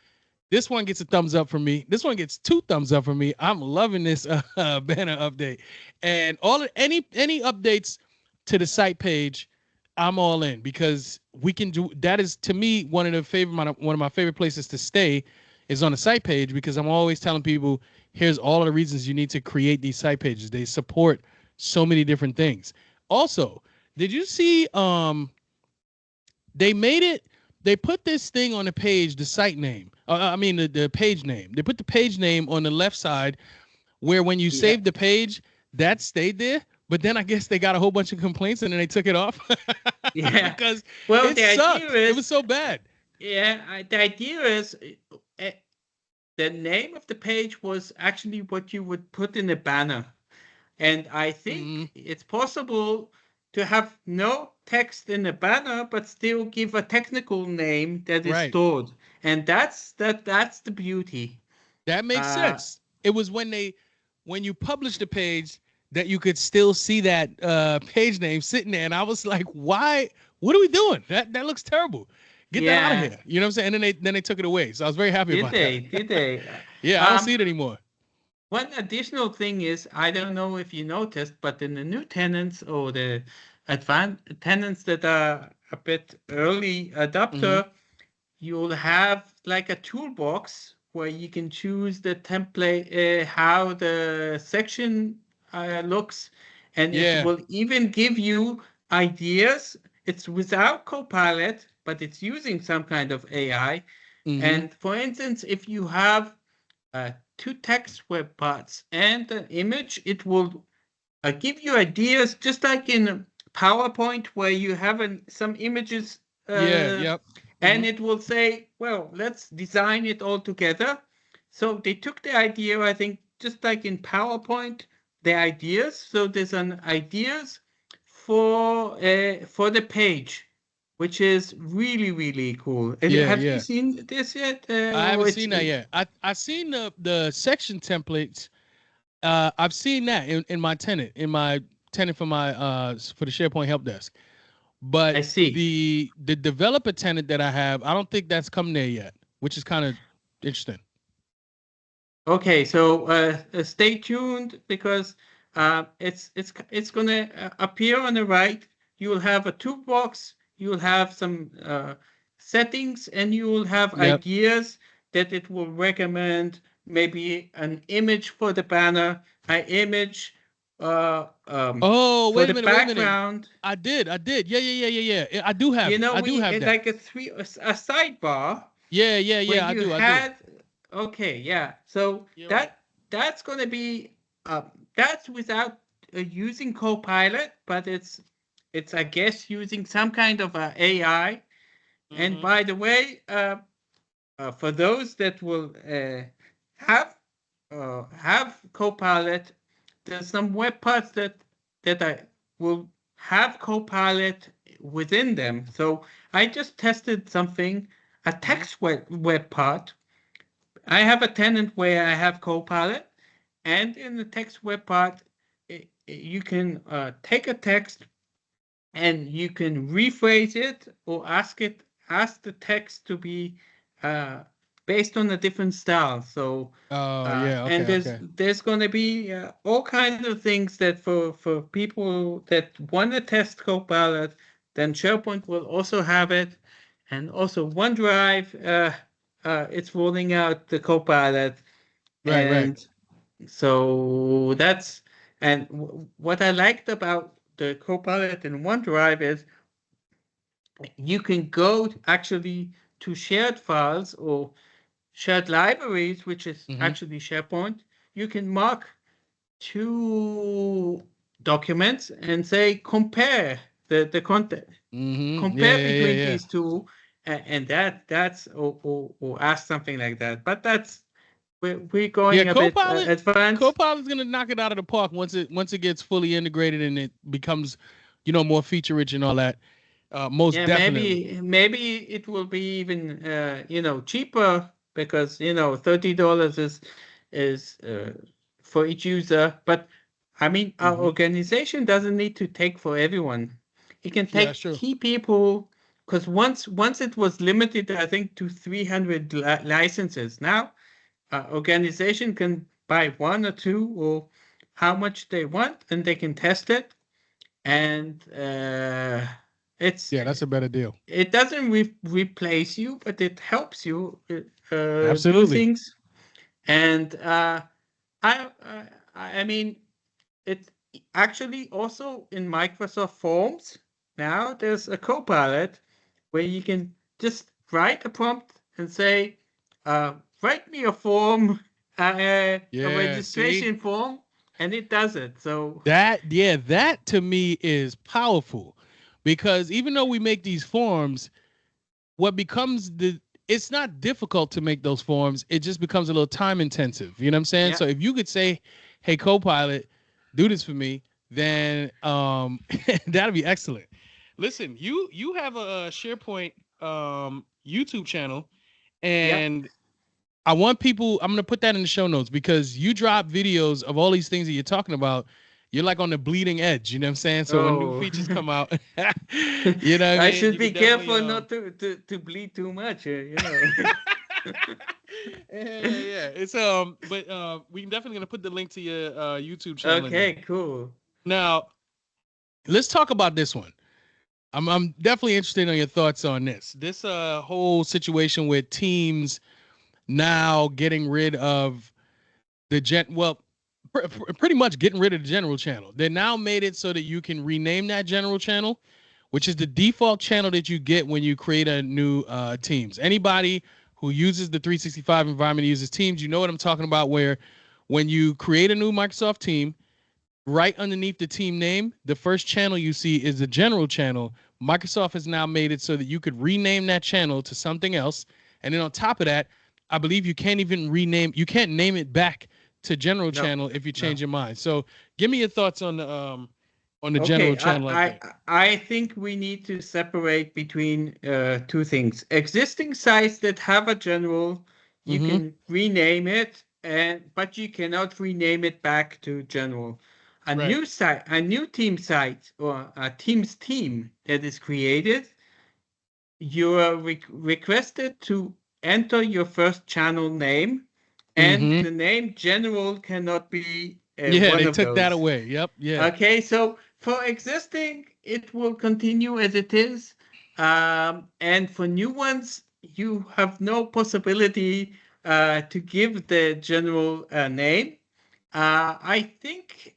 this one gets a thumbs up from me. This one gets 2 thumbs up from me. I'm loving this banner update, and any updates to the site page, I'm all in because we can do that. Is to me one of my favorite places to stay is on the site page because I'm always telling people here's all of the reasons you need to create these site pages. They support so many different things. Also, did you see they put this thing on the page, the site name. The page name. They put the page name on the left side where when you Yeah. save the page, that stayed there. But then I guess they got a whole bunch of complaints and then they took it off. Yeah. Because Well, it the idea sucked. It is, was so bad. yeah, the idea is uh, the name of the page was actually what you would put in a banner. And I Mhm. think it's possible to have no text in a banner, but still give a technical name that is Right. stored. And that's the beauty. That makes Uh, sense. It was when you published the page that you could still see that page name sitting there, and I was like, "Why? What are we doing? That looks terrible. Get that out of yeah, here." You know what I'm saying? And then they took it away. So I was very happy did about that. they? Did they? Yeah, I don't see it anymore. One additional thing is, I don't know if you noticed, but in the new tenants or the advanced tenants that are a bit early Hmm. adopter, you'll have like a toolbox where you can choose the template, how the section looks, and it Yeah. will even give you ideas. It's without Copilot, but it's using some kind of AI. Hmm. And for instance, if you have 2 text web parts and an image, it will give you ideas, just like in PowerPoint, where you have some images, Yeah. uh, Yep. Hmm. and it will say, well, let's design it all together. So they took the idea, I think, just like in PowerPoint, the ideas. So there's an ideas for the page, which is really, really cool. Yeah. Have you Yeah. seen this yet? I Or haven't it's seen that yet. I seen the section templates. I've seen that in my tenant for my for the SharePoint help desk. I But see. the developer tenant that I have, I don't think that's come there yet, which is kind of interesting. Okay, so stay tuned because it's gonna appear on the right. You will have a toolbox. You will have some settings, and you will have Yep. ideas that it will recommend. Maybe an image for the banner, an image Oh, for wait a the minute, wait a minute. background. I did. Yeah. I do have You it. know, I do we have that. like a sidebar where I you do. I do. had, okay, yeah, so You're right. that's going to be that's without using Copilot, but it's I guess using some kind of AI. And Mm-hmm. by the way, for those that will have Copilot, there's some web parts that I will have Copilot within them. So I just tested something, a Mm-hmm. text web part. I have a tenant where I have Copilot, and in the text web part, you can take a text and you can rephrase it or ask the text to be uh, based on a different style. So Oh yeah. and Okay. Okay. there's going to be all kinds of things that for people that want to test Copilot, then SharePoint will also have it, and also OneDrive. It's rolling out the Copilot, Right. Right. and so that's and what I liked about the Copilot in OneDrive is you can go actually to shared files or shared libraries, which is Mm-hmm. actually SharePoint. You can mark 2 documents and say compare the content, Mm-hmm. compare between Yeah. these two, and that's or ask something like that. But we're Yeah. going a bit advanced. Copilot's gonna knock it out of the park once it gets fully integrated and it becomes, more feature rich and all that. Most Yeah, definitely. maybe it will be even cheaper because $30 is for each user. But I mean, our Hmm. organization doesn't need to take for everyone. It can Yeah, that's take true. key people, because once it was limited, I think, to 300 licenses. Now, organization can buy one or two or how much they want, and they can test it. And it's Yeah, that's a better deal. it doesn't replace you, but it helps you do Absolutely. things. And I, I I mean, it actually also in Microsoft Forms now there's a Copilot where you can just write a prompt and say, write me a form, a Yeah, see? registration form, and it does it. So That to me is powerful because even though we make these forms, what becomes the it's not difficult to make those forms. It just becomes a little time intensive. You know what I'm saying? yeah, So if you could say, "Hey, Copilot, do this for me," then that'd be excellent. Listen, you have a SharePoint YouTube channel, yeah. and I want people. I'm gonna put that in the show notes because you drop videos of all these things that you're talking about. You're like on the bleeding edge. You know what I'm saying? So when new Oh, features come out, you know what I I mean. should You be could definitely careful not to bleed too much. yeah. It's but we definitely gonna put the link to your YouTube channel in there. Okay, cool. Now let's talk about this one. I'm definitely interested in your thoughts on this. This whole situation with teams now getting rid of the pretty much getting rid of the general channel. They now made it so that you can rename that general channel, which is the default channel that you get when you create a new Teams. Anybody who uses the 365 environment uses Teams, you know what I'm talking about. Where when you create a new Microsoft team, right underneath the team name, the first channel you see is the general channel. Microsoft has now made it so that you could rename that channel to something else. And then on top of that, I believe you can't name it back to general No, channel if you change no. your mind. So give me your thoughts on the general Okay, channel update. I think we need to separate between two things. Existing sites that have a general, you Mm-hmm. can rename it, and but you cannot rename it back to general. Right. A new team site or a Teams team that is created, you are requested to enter your first channel name, and Mm-hmm. the name general cannot be Yeah, one they of took that those. away. Yep. Yeah. Okay, so for existing, it will continue as it is. And for new ones, you have no possibility to give the general name. I think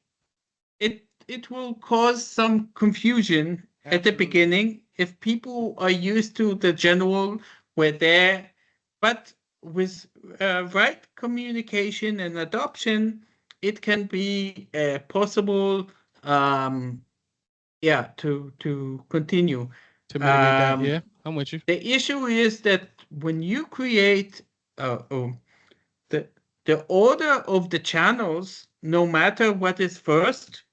it will cause some confusion at the Absolutely. beginning if people are used to the general where there, but with right communication and adoption, it can be possible, um, yeah, to continue. To mitigate that. Um, Yeah, I'm with you. the issue is that when you create the the order of the channels, no matter what is first,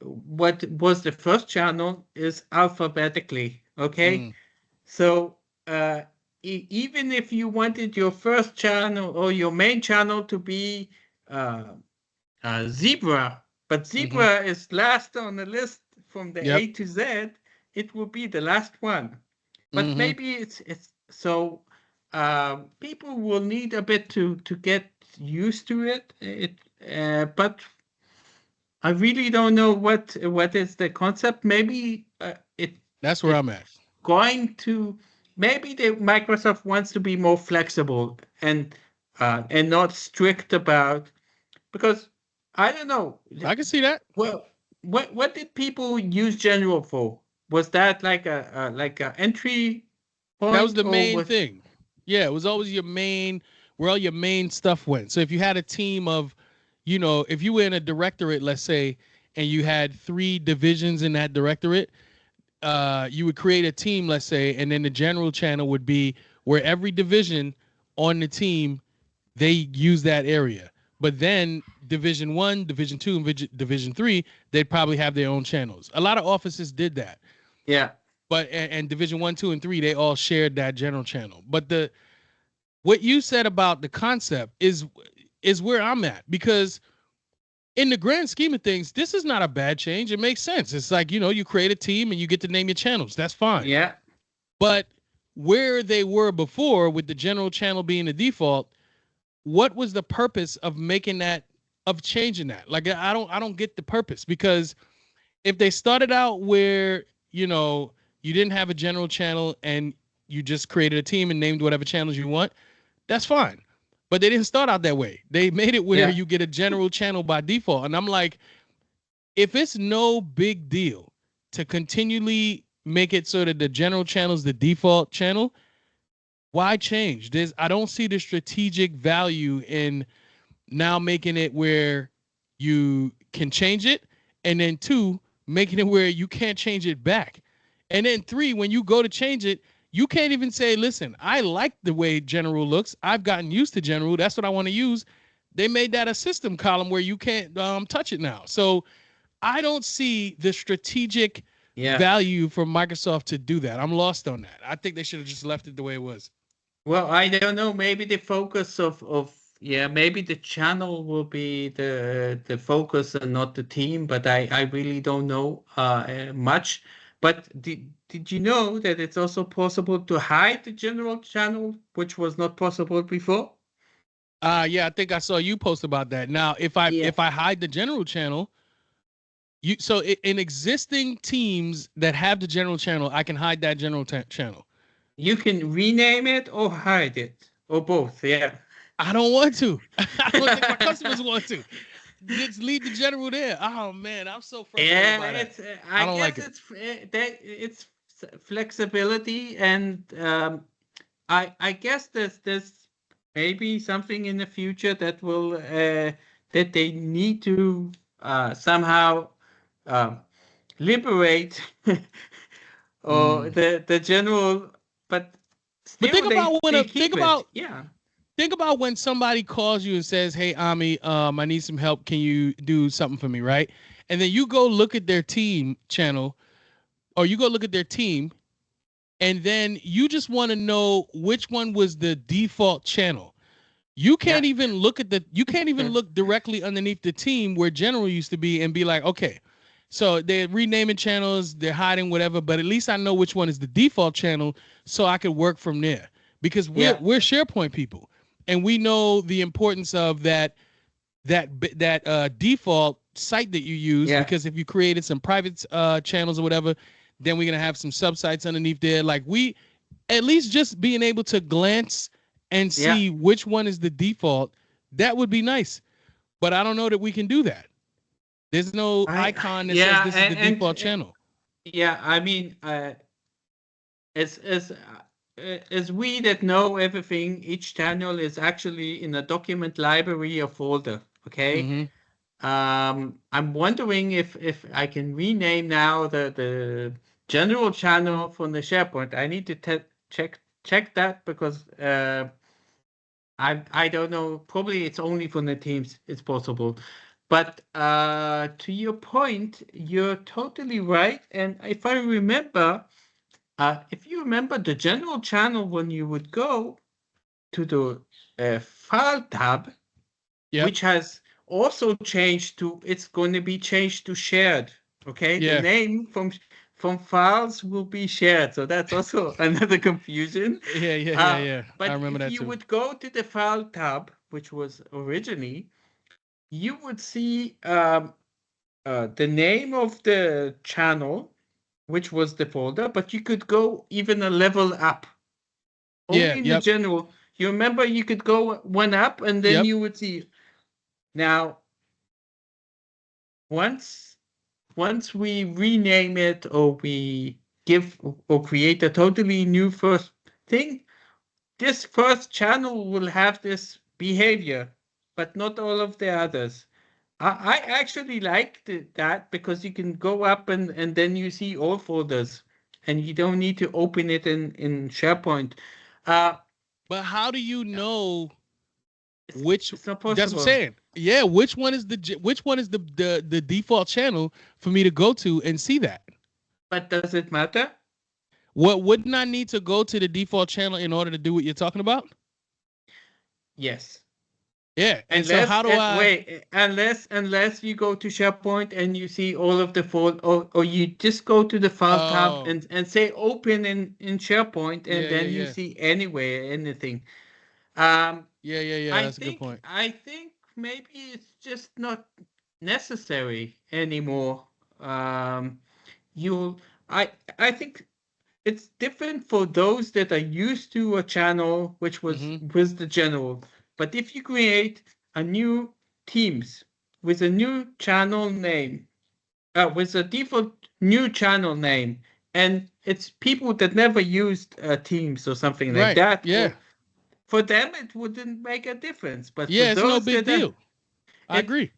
what was the first channel is alphabetically. Okay, Mm. so even if you wanted your first channel or your main channel to be uh, zebra, but Mm-hmm. zebra is last on the list from the Yep. A to Z, it will be the last one. But Mm-hmm. maybe it's so people will need a bit to get used to it. But I really don't know what is the concept. Maybe That's where I'm at. it's going to maybe the Microsoft wants to be more flexible and not strict about, because I don't know. I can see that. Well, what did people use general for? Was that like a entry That was point the or main was thing. Yeah, it was always your main where all your main stuff went. So if you had a team of, if you were in a directorate, let's say, and you had 3 divisions in that directorate, you would create a team, let's say, and then the general channel would be where every division on the team they use that area. But then Division 1, Division 2, and Division 3, they'd probably have their own channels. A lot of offices did that. yeah. But and Division 1, 2, and 3, they all shared that general channel. But what you said about the concept is where I'm at, because in the grand scheme of things, this is not a bad change. It makes sense. It's like, you create a team and you get to name your channels. That's fine. Yeah. But where they were before with the general channel being the default, what was the purpose of making that, of changing that? Like, I don't get the purpose, because if they started out where, you didn't have a general channel and you just created a team and named whatever channels you want, that's fine. But they didn't start out that way. They made it where Yeah. you get a general channel by default. And I'm like, if it's no big deal to continually make it so that the general channel is the default channel, why change? I don't see the strategic value in now making it where you can change it, and then two, making it where you can't change it back. And then three, when you go to change it, you can't even say, listen, I like the way general looks. I've gotten used to general. That's what I want to use. They made that a system column where you can't touch it now. So I don't see the strategic Yeah. value for Microsoft to do that. I'm lost on that. I think they should have just left it the way it was. Well, I don't know. Maybe the focus of yeah, maybe the channel will be the focus and not the team. But I really don't know much. But did you know that it's also possible to hide the general channel, which was not possible before? Yeah, I think I saw you post about that. Now, if I Yeah. if I hide the general channel, in existing teams that have the general channel, I can hide that general channel. You can rename it or hide it or both. Yeah. I don't want to. I don't think my customers want to. Just leave the general there. Oh man, I'm so frustrated Yeah, by that. it's. I I don't like guess it. it's flexibility, and I guess there's maybe something in the future that will that they need to somehow uh, liberate or Mm. the general, but But still they keep it. Yeah. think about when somebody calls you and says, "Hey, Ami, I need some help. Can you do something for me?" Right? And then you go look at their team channel, or you go look at their team, and then you just want to know which one was the default channel. Yeah. You can't even look directly underneath the team where general used to be and be like, okay, so they're renaming channels, they're hiding whatever, but at least I know which one is the default channel, so I could work from there. Because we're Yeah. we're SharePoint people, and we know the importance of that default site that you use, Yeah. because if you created some private channels or whatever, then we're gonna have some subsites underneath there. Like, we at least just being able to glance and Yeah. see which one is the default, that would be nice. But I don't know that we can do that. There's no I icon that says yeah, this is the default and channel. yeah, I mean, as we that know everything, each channel is actually in a document library or folder. Okay. Mm-hmm. I'm wondering if I can rename now the general channel from the SharePoint. I need to check that because I don't know. Probably it's only for the teams. It's possible. But to your point, you're totally right. And if you remember the general channel, when you would go to the file tab, Yep. which has also changed to, it's going to be changed to shared. Okay, the Yeah. name from files will be shared. So that's also another confusion. Yeah. Yeah. Yeah. Yeah. I But remember if that you too. would go to the file tab, which was originally, you would see the name of the channel, which was the folder, but you could go even a level up. Yeah. Only in the Yep. general. You remember you could go one up and then Yep. you would see. Now, once once we rename it or we give or create a totally new first thing, this first channel will have this behavior, but not all of the others. I actually like that because you can go up and then you see all folders and you don't need to open it in SharePoint. Uh, But how do you yeah, know which? it's not That's what I'm possible. saying. Yeah. Which one is the default channel for me to go to and see that? But does it matter? What wouldn't I need to go to the default channel in order to do what you're talking about? Yes. Yeah. And so how do I? Wait, unless you go to SharePoint and you see all of the file, or you just go to the file tab Oh, and say open in SharePoint, and yeah, yeah, then you yeah, see anywhere anything. Um, yeah, yeah, yeah. That's a good point. I think maybe it's just not necessary anymore. Um, you, I think it's different for those that are used to a channel which Mm-hmm. was the general. But if you create a new Teams with a new channel name, with a default new channel name, and it's people that never used Teams or something like Right. that, Yeah. for them it wouldn't make a difference. But for Yeah. It's no those big that are deal. I it, agree.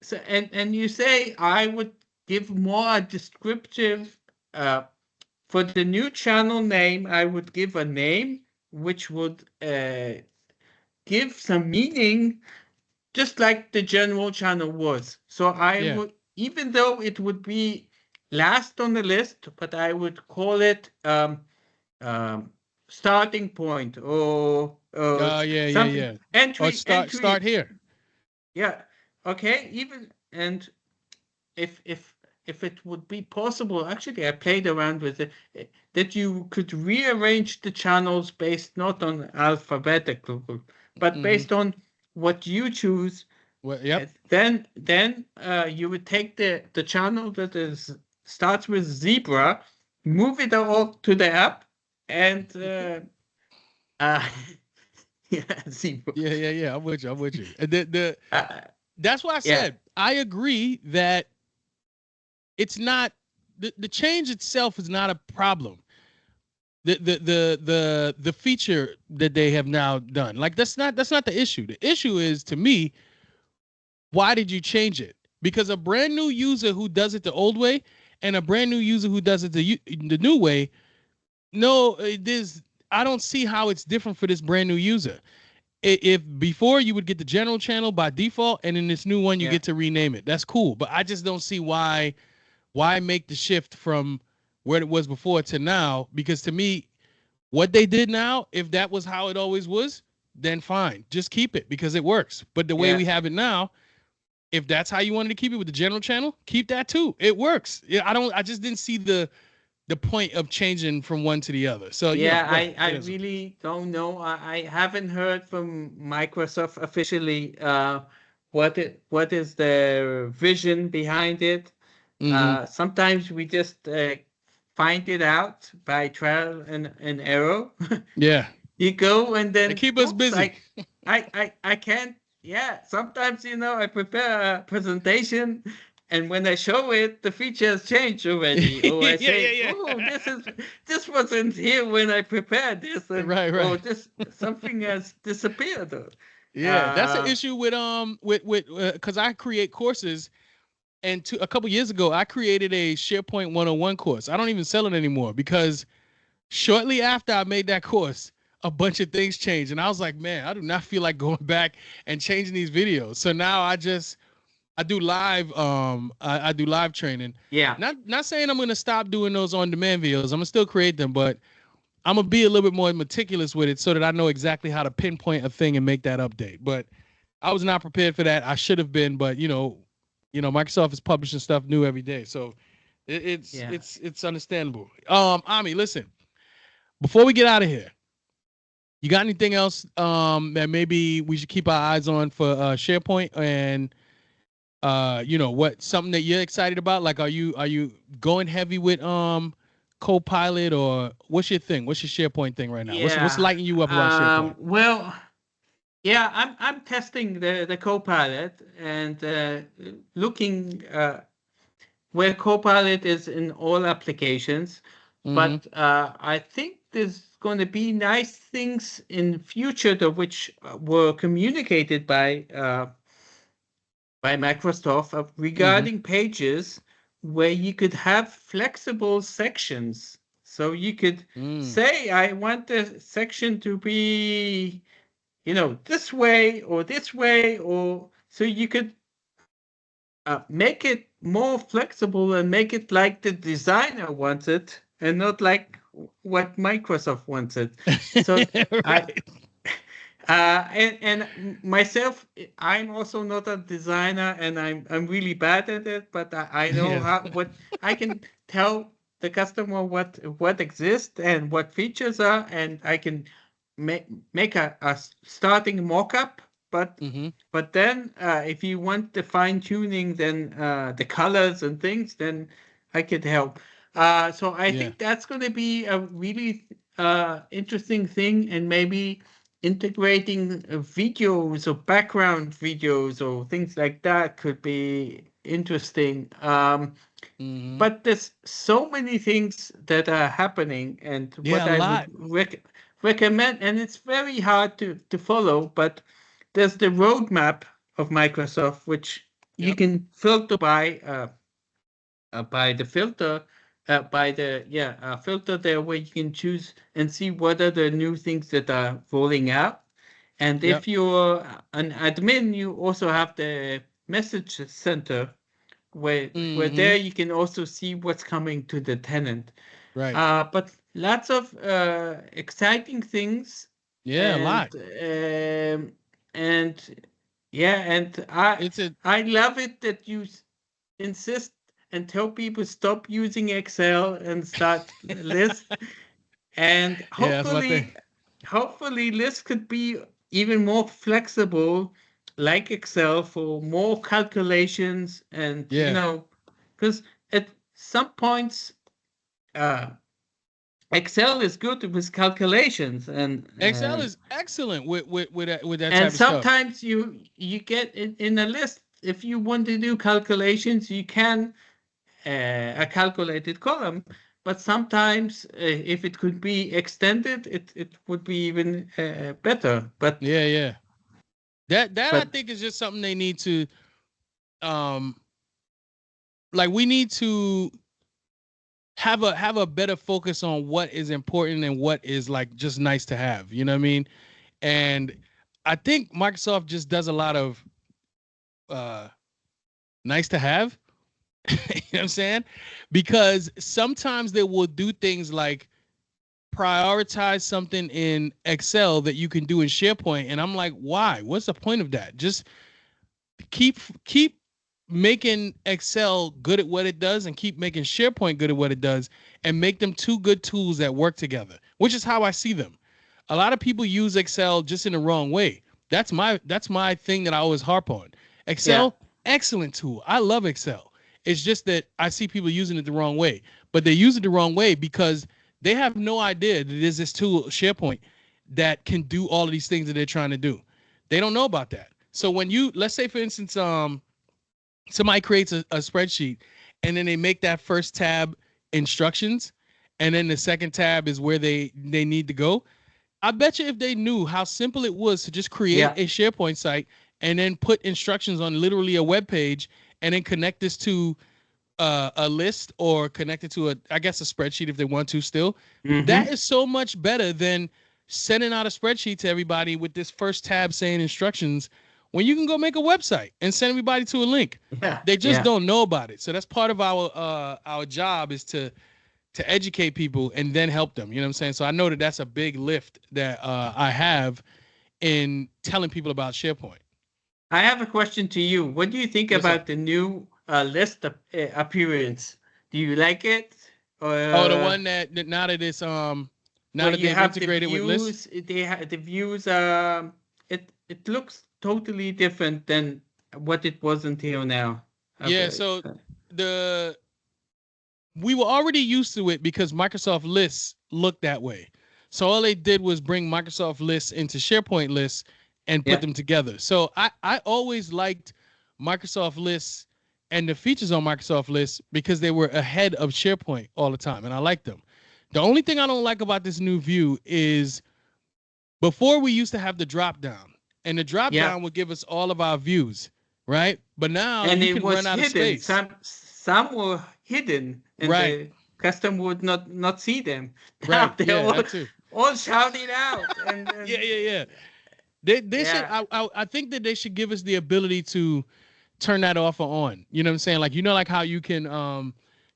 so and you say I would give more descriptive for the new channel name, I would give a name which would give some meaning, just like the general channel was. So I Yeah. would, even though it would be last on the list, but I would call it um, starting point, or Yeah, yeah, something, yeah. Or start entry. here. Yeah. Okay. Even and if if if it would be possible, actually I played around with it, that you could rearrange the channels based not on alphabetical, but Mm-hmm. based on what you choose. Well, yep. Then you would take the channel that is starts with zebra, move it all to the app, and uh yeah, zebra. Yeah, yeah, yeah. I'm with you. I'm with you. And the uh, that's why I yeah, said I agree that it's not the change itself is not a problem. The feature that they have now done, like that's not the issue. The issue is, to me, why did you change it? Because a brand new user who does it the old way and a brand new user who does it the new way, no, there's I don't see how it's different for this brand new user. If before you would get the general channel by default, and in this new one you yeah, get to rename it, that's cool. But I just don't see why make the shift from where it was before to now, because to me, what they did now, if that was how it always was, then fine, just keep it because it works. But the way yeah. we have it now, if that's how you wanted to keep it with the general channel, keep that too. It works. Yeah, I just didn't see the point of changing from one to the other. So Yeah, whatever. I It is. really don't know. I haven't heard from Microsoft officially what is their vision behind it. Mm-hmm. Sometimes we just find it out by trial and error. Yeah, You go and they then, keep us oops, busy. I can't. Yeah, sometimes I prepare a presentation, and when I show it, the features change already. Or I Yeah, say, yeah, oh, yeah. this wasn't here when I prepared this, and Right, oh, right. this something has disappeared. Yeah, that's an Uh, issue with because I create courses, and a couple years ago I created a SharePoint 101 course. I don't even sell it anymore because shortly after I made that course, a bunch of things changed, and I was like, man, I do not feel like going back and changing these videos. So now I do live I do live training. yeah, Not saying I'm gonna stop doing those on demand videos. I'm gonna still create them, but I'm gonna be a little bit more meticulous with it so that I know exactly how to pinpoint a thing and make that update. But I was not prepared for that. I should have been, but Microsoft is publishing stuff new every day, so it's yeah. it's it's understandable. Ami, listen, before we get out of here, you got anything else that maybe we should keep our eyes on for SharePoint, and what something that you're excited about? Like, are you going heavy with Copilot, or what's your thing? What's your SharePoint thing right now? What's Yeah. lighting you up about SharePoint? Well, yeah, I'm testing the Copilot and looking where Copilot is in all applications, Mm-hmm. but I think there's going to be nice things in future which were communicated by Microsoft Mm-hmm. regarding pages where you could have flexible sections. So you could Mm. say, I want the section to be, this way, or so you could make it more flexible and make it like the designer wants it and not like what Microsoft wants it. So I Right. And myself, I'm also not a designer, and I'm really bad at it. But I know Yeah. how what I can tell the customer what exists and what features are, and I can make make a starting mock-up. But Mm-hmm. but then if you want the fine tuning, then the colors and things, then I could help. So I Yeah. think that's going to be a really interesting thing, and maybe integrating videos or background videos or things like that could be interesting. Mm-hmm. But there's so many things that are happening, and Yeah, what a I would lot. recommend, and it's very hard to follow, but there's the roadmap of Microsoft, which you Yep. can filter by the filter, by the filter there, where you can choose and see what are the new things that are rolling out. And Yep. if you're an admin, you also have the message center, where Mm-hmm. there you can also see what's coming to the tenant. Right. But lots of exciting things, Yeah, a and lot. and yeah, and It's a I love it that you insist and tell people stop using Excel and start list. And yeah, that's my thing. hopefully list could be even more flexible, like Excel, for more calculations. And Yeah. because at some points, uh, Excel is good with calculations, Excel is excellent with that and type of stuff. sometimes you get in a list. If you want to do calculations, you can a calculated column, but sometimes if it could be extended, it would be even better. Yeah, yeah. That I But think is just something they need to um like we need to have a better focus on what is important and what is like just nice to have. You know what I mean? And I think Microsoft just does a lot of uh nice to have. You know what I'm saying? Because sometimes they will do things like prioritize something in Excel that you can do in SharePoint. And I'm like, why? What's the point of that? Just keep making Excel good at what it does and keep making SharePoint good at what it does and make them two good tools that work together, which is how I see them. A lot of people use Excel just in the wrong way. That's my thing that I always harp on. yeah, Excel, excellent tool. I love Excel. It's just that I see people using it the wrong way. But they use it the wrong way because they have no idea that there's this tool, SharePoint, that can do all of these things that they're trying to do. They don't know about that. So when you, let's say for instance, somebody creates a spreadsheet and then they make that first tab instructions, and then the second tab is where they need to go. I bet you if they knew how simple it was to just create yeah, a SharePoint site and then put instructions on literally a web page and then connect this to a list or connect it to I guess a spreadsheet if they want to still, that mm-hmm, is so much better than sending out a spreadsheet to everybody with this first tab saying instructions when you can go make a website and send everybody to a link. yeah, They just yeah. don't know about it. So that's part of our job is to educate people and then help them. You know what I'm saying? So I know that that's a big lift that I have in telling people about SharePoint. I have a question to you. What do you think What's up? about the new list appearance? Do you like it? Oh, the Or one that now that it's now where that you they've have the integrated with lists. views, they have the views. It looks totally different than what it was until now. Yeah, so the we were already used to it because Microsoft lists look that way. So all they did was bring Microsoft lists into SharePoint lists and put Yeah, them together. So I always liked Microsoft lists and the features on Microsoft lists because they were ahead of SharePoint all the time and I liked them. The only thing I don't like about this new view is before we used to have the drop down and the drop yeah. down would give us all of our views, right? But now And you it can run was out of hidden. space. Some were hidden, and Right, the customer would not see them. Now right. they're Yeah, that too. all shouted out, Yeah, and yeah, yeah. They should yeah, I think that they should give us the ability to turn that off or on. You know what I'm saying? Like like how you can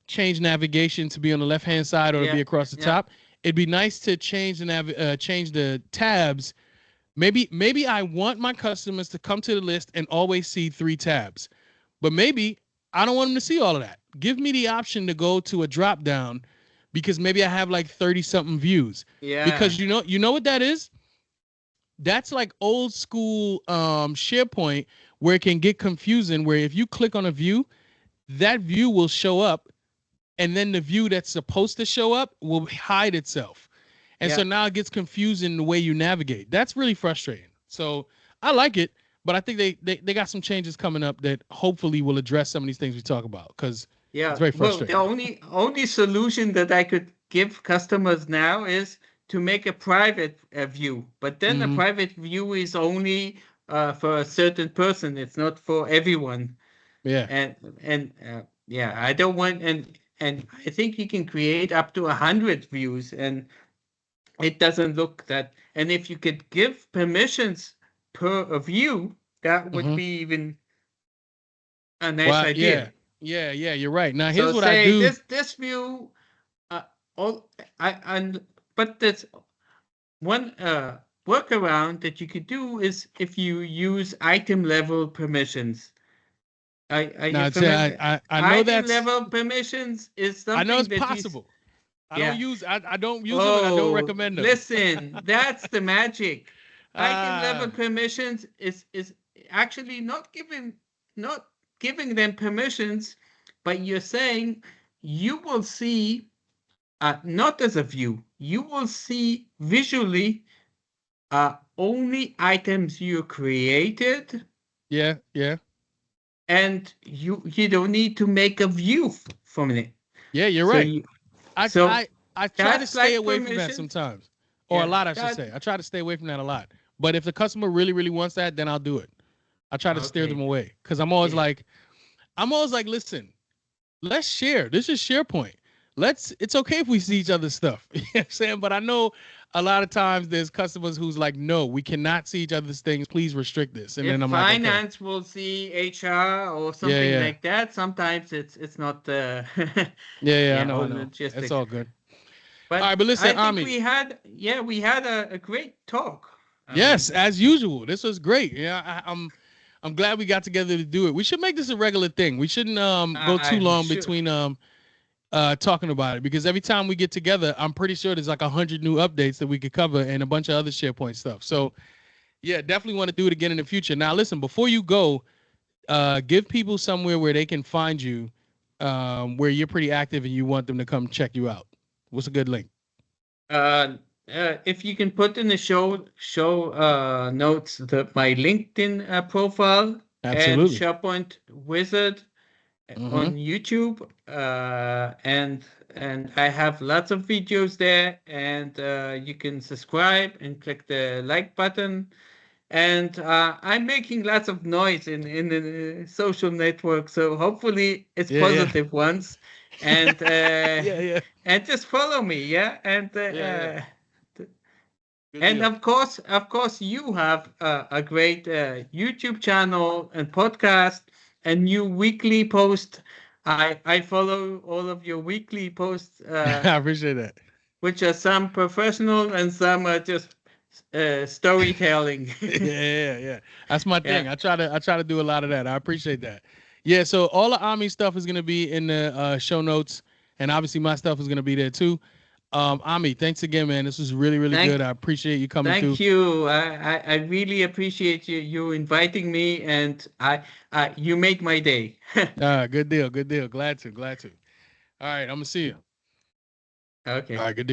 change navigation to be on the left hand side or to yeah, be across the yeah, top. It'd be nice to change the tabs Maybe I want my customers to come to the list and always see 3 tabs. But maybe I don't want them to see all of that. Give me the option to go to a drop down because maybe I have like 30 something views. Yeah. Because you know what that is? That's like old school SharePoint where it can get confusing where if you click on a view, that view will show up and then the view that's supposed to show up will hide itself. And so Yeah. now it gets confusing the way you navigate. That's really frustrating. So I like it, but I think they got some changes coming up that hopefully will address some of these things we talk about because it's Yeah. very Well, the frustrating. only solution that I could give customers now is to make a private view. But then a Mm-hmm. private view is only for a certain person. It's not for everyone. Yeah. And yeah, I don't want and I think you can create up to 100 views, and it doesn't look that. And if you could give permissions per a view, that would Mm-hmm. be even a nice Well, yeah, idea. yeah. You're right. Now So here's what I say do. this view, all and but there's one workaround that you could do is if you use item level permissions. Are you Now, familiar? I know Item that's level permissions is I know something it's that possible. yeah. I don't use them and I don't Oh, recommend them. listen, that's the magic. Item Ah, level permissions is actually not giving them permissions, but you're saying you will see not as a view, you will see visually only items you created, yeah. and you don't need to make a view from it. Yeah, you're So right. you I so I I try to that's stay like away from that permissions. sometimes, or a Yeah, lot, I should that say. I try to stay away from that a lot. But if the customer really, really wants that, then I'll do it. I try to steer them okay. away because Yeah. I'm always like, listen, let's share. This is SharePoint. It's okay if we see each other's stuff. You know what I'm saying? But I know a lot of times there's customers who's like, no, we cannot see each other's things. Please restrict this. And then If I'm like, okay. finance will see HR or Yeah, something yeah. like that, sometimes it's not Yeah, I yeah, know, all I know. It's logistic. all good. All right, But but listen, I think Ami. we had a great talk. I Yes, mean, as usual. This was great. Yeah, I'm glad we got together to do it. We should make this a regular thing. We shouldn't go too I long should. between talking about it because every time we get together, I'm pretty sure there's like 100 new updates that we could cover and a bunch of other SharePoint stuff. So yeah, definitely want to do it again in the future. Now listen, before you go, give people somewhere where they can find you, where you're pretty active and you want them to come check you out. What's a good link? Uh, if you can put in the show notes my LinkedIn profile and Absolutely. SharePoint Wizard Mm-hmm. on YouTube, and I have lots of videos there, and you can subscribe and click the like button. And I'm making lots of noise in the social network, so hopefully it's Yeah, positive ones. And yeah. and just follow me, yeah. Yeah. Good And deal. of course, you have a great YouTube channel and podcast, and new weekly post. I follow all of your weekly posts, I appreciate that. which are some professional and some are just storytelling. Yeah. That's my Yeah. thing. I try to do a lot of that. I appreciate that. Yeah, so all the Army stuff is gonna be in the show notes, and obviously my stuff is gonna be there too. Ami, thanks again, man. This was really, really good. Thank I appreciate you coming through. thank you. I really appreciate you inviting me, and I you make my day. Good deal. Glad to. All right, I'm gonna see you. All Okay. right, good deal.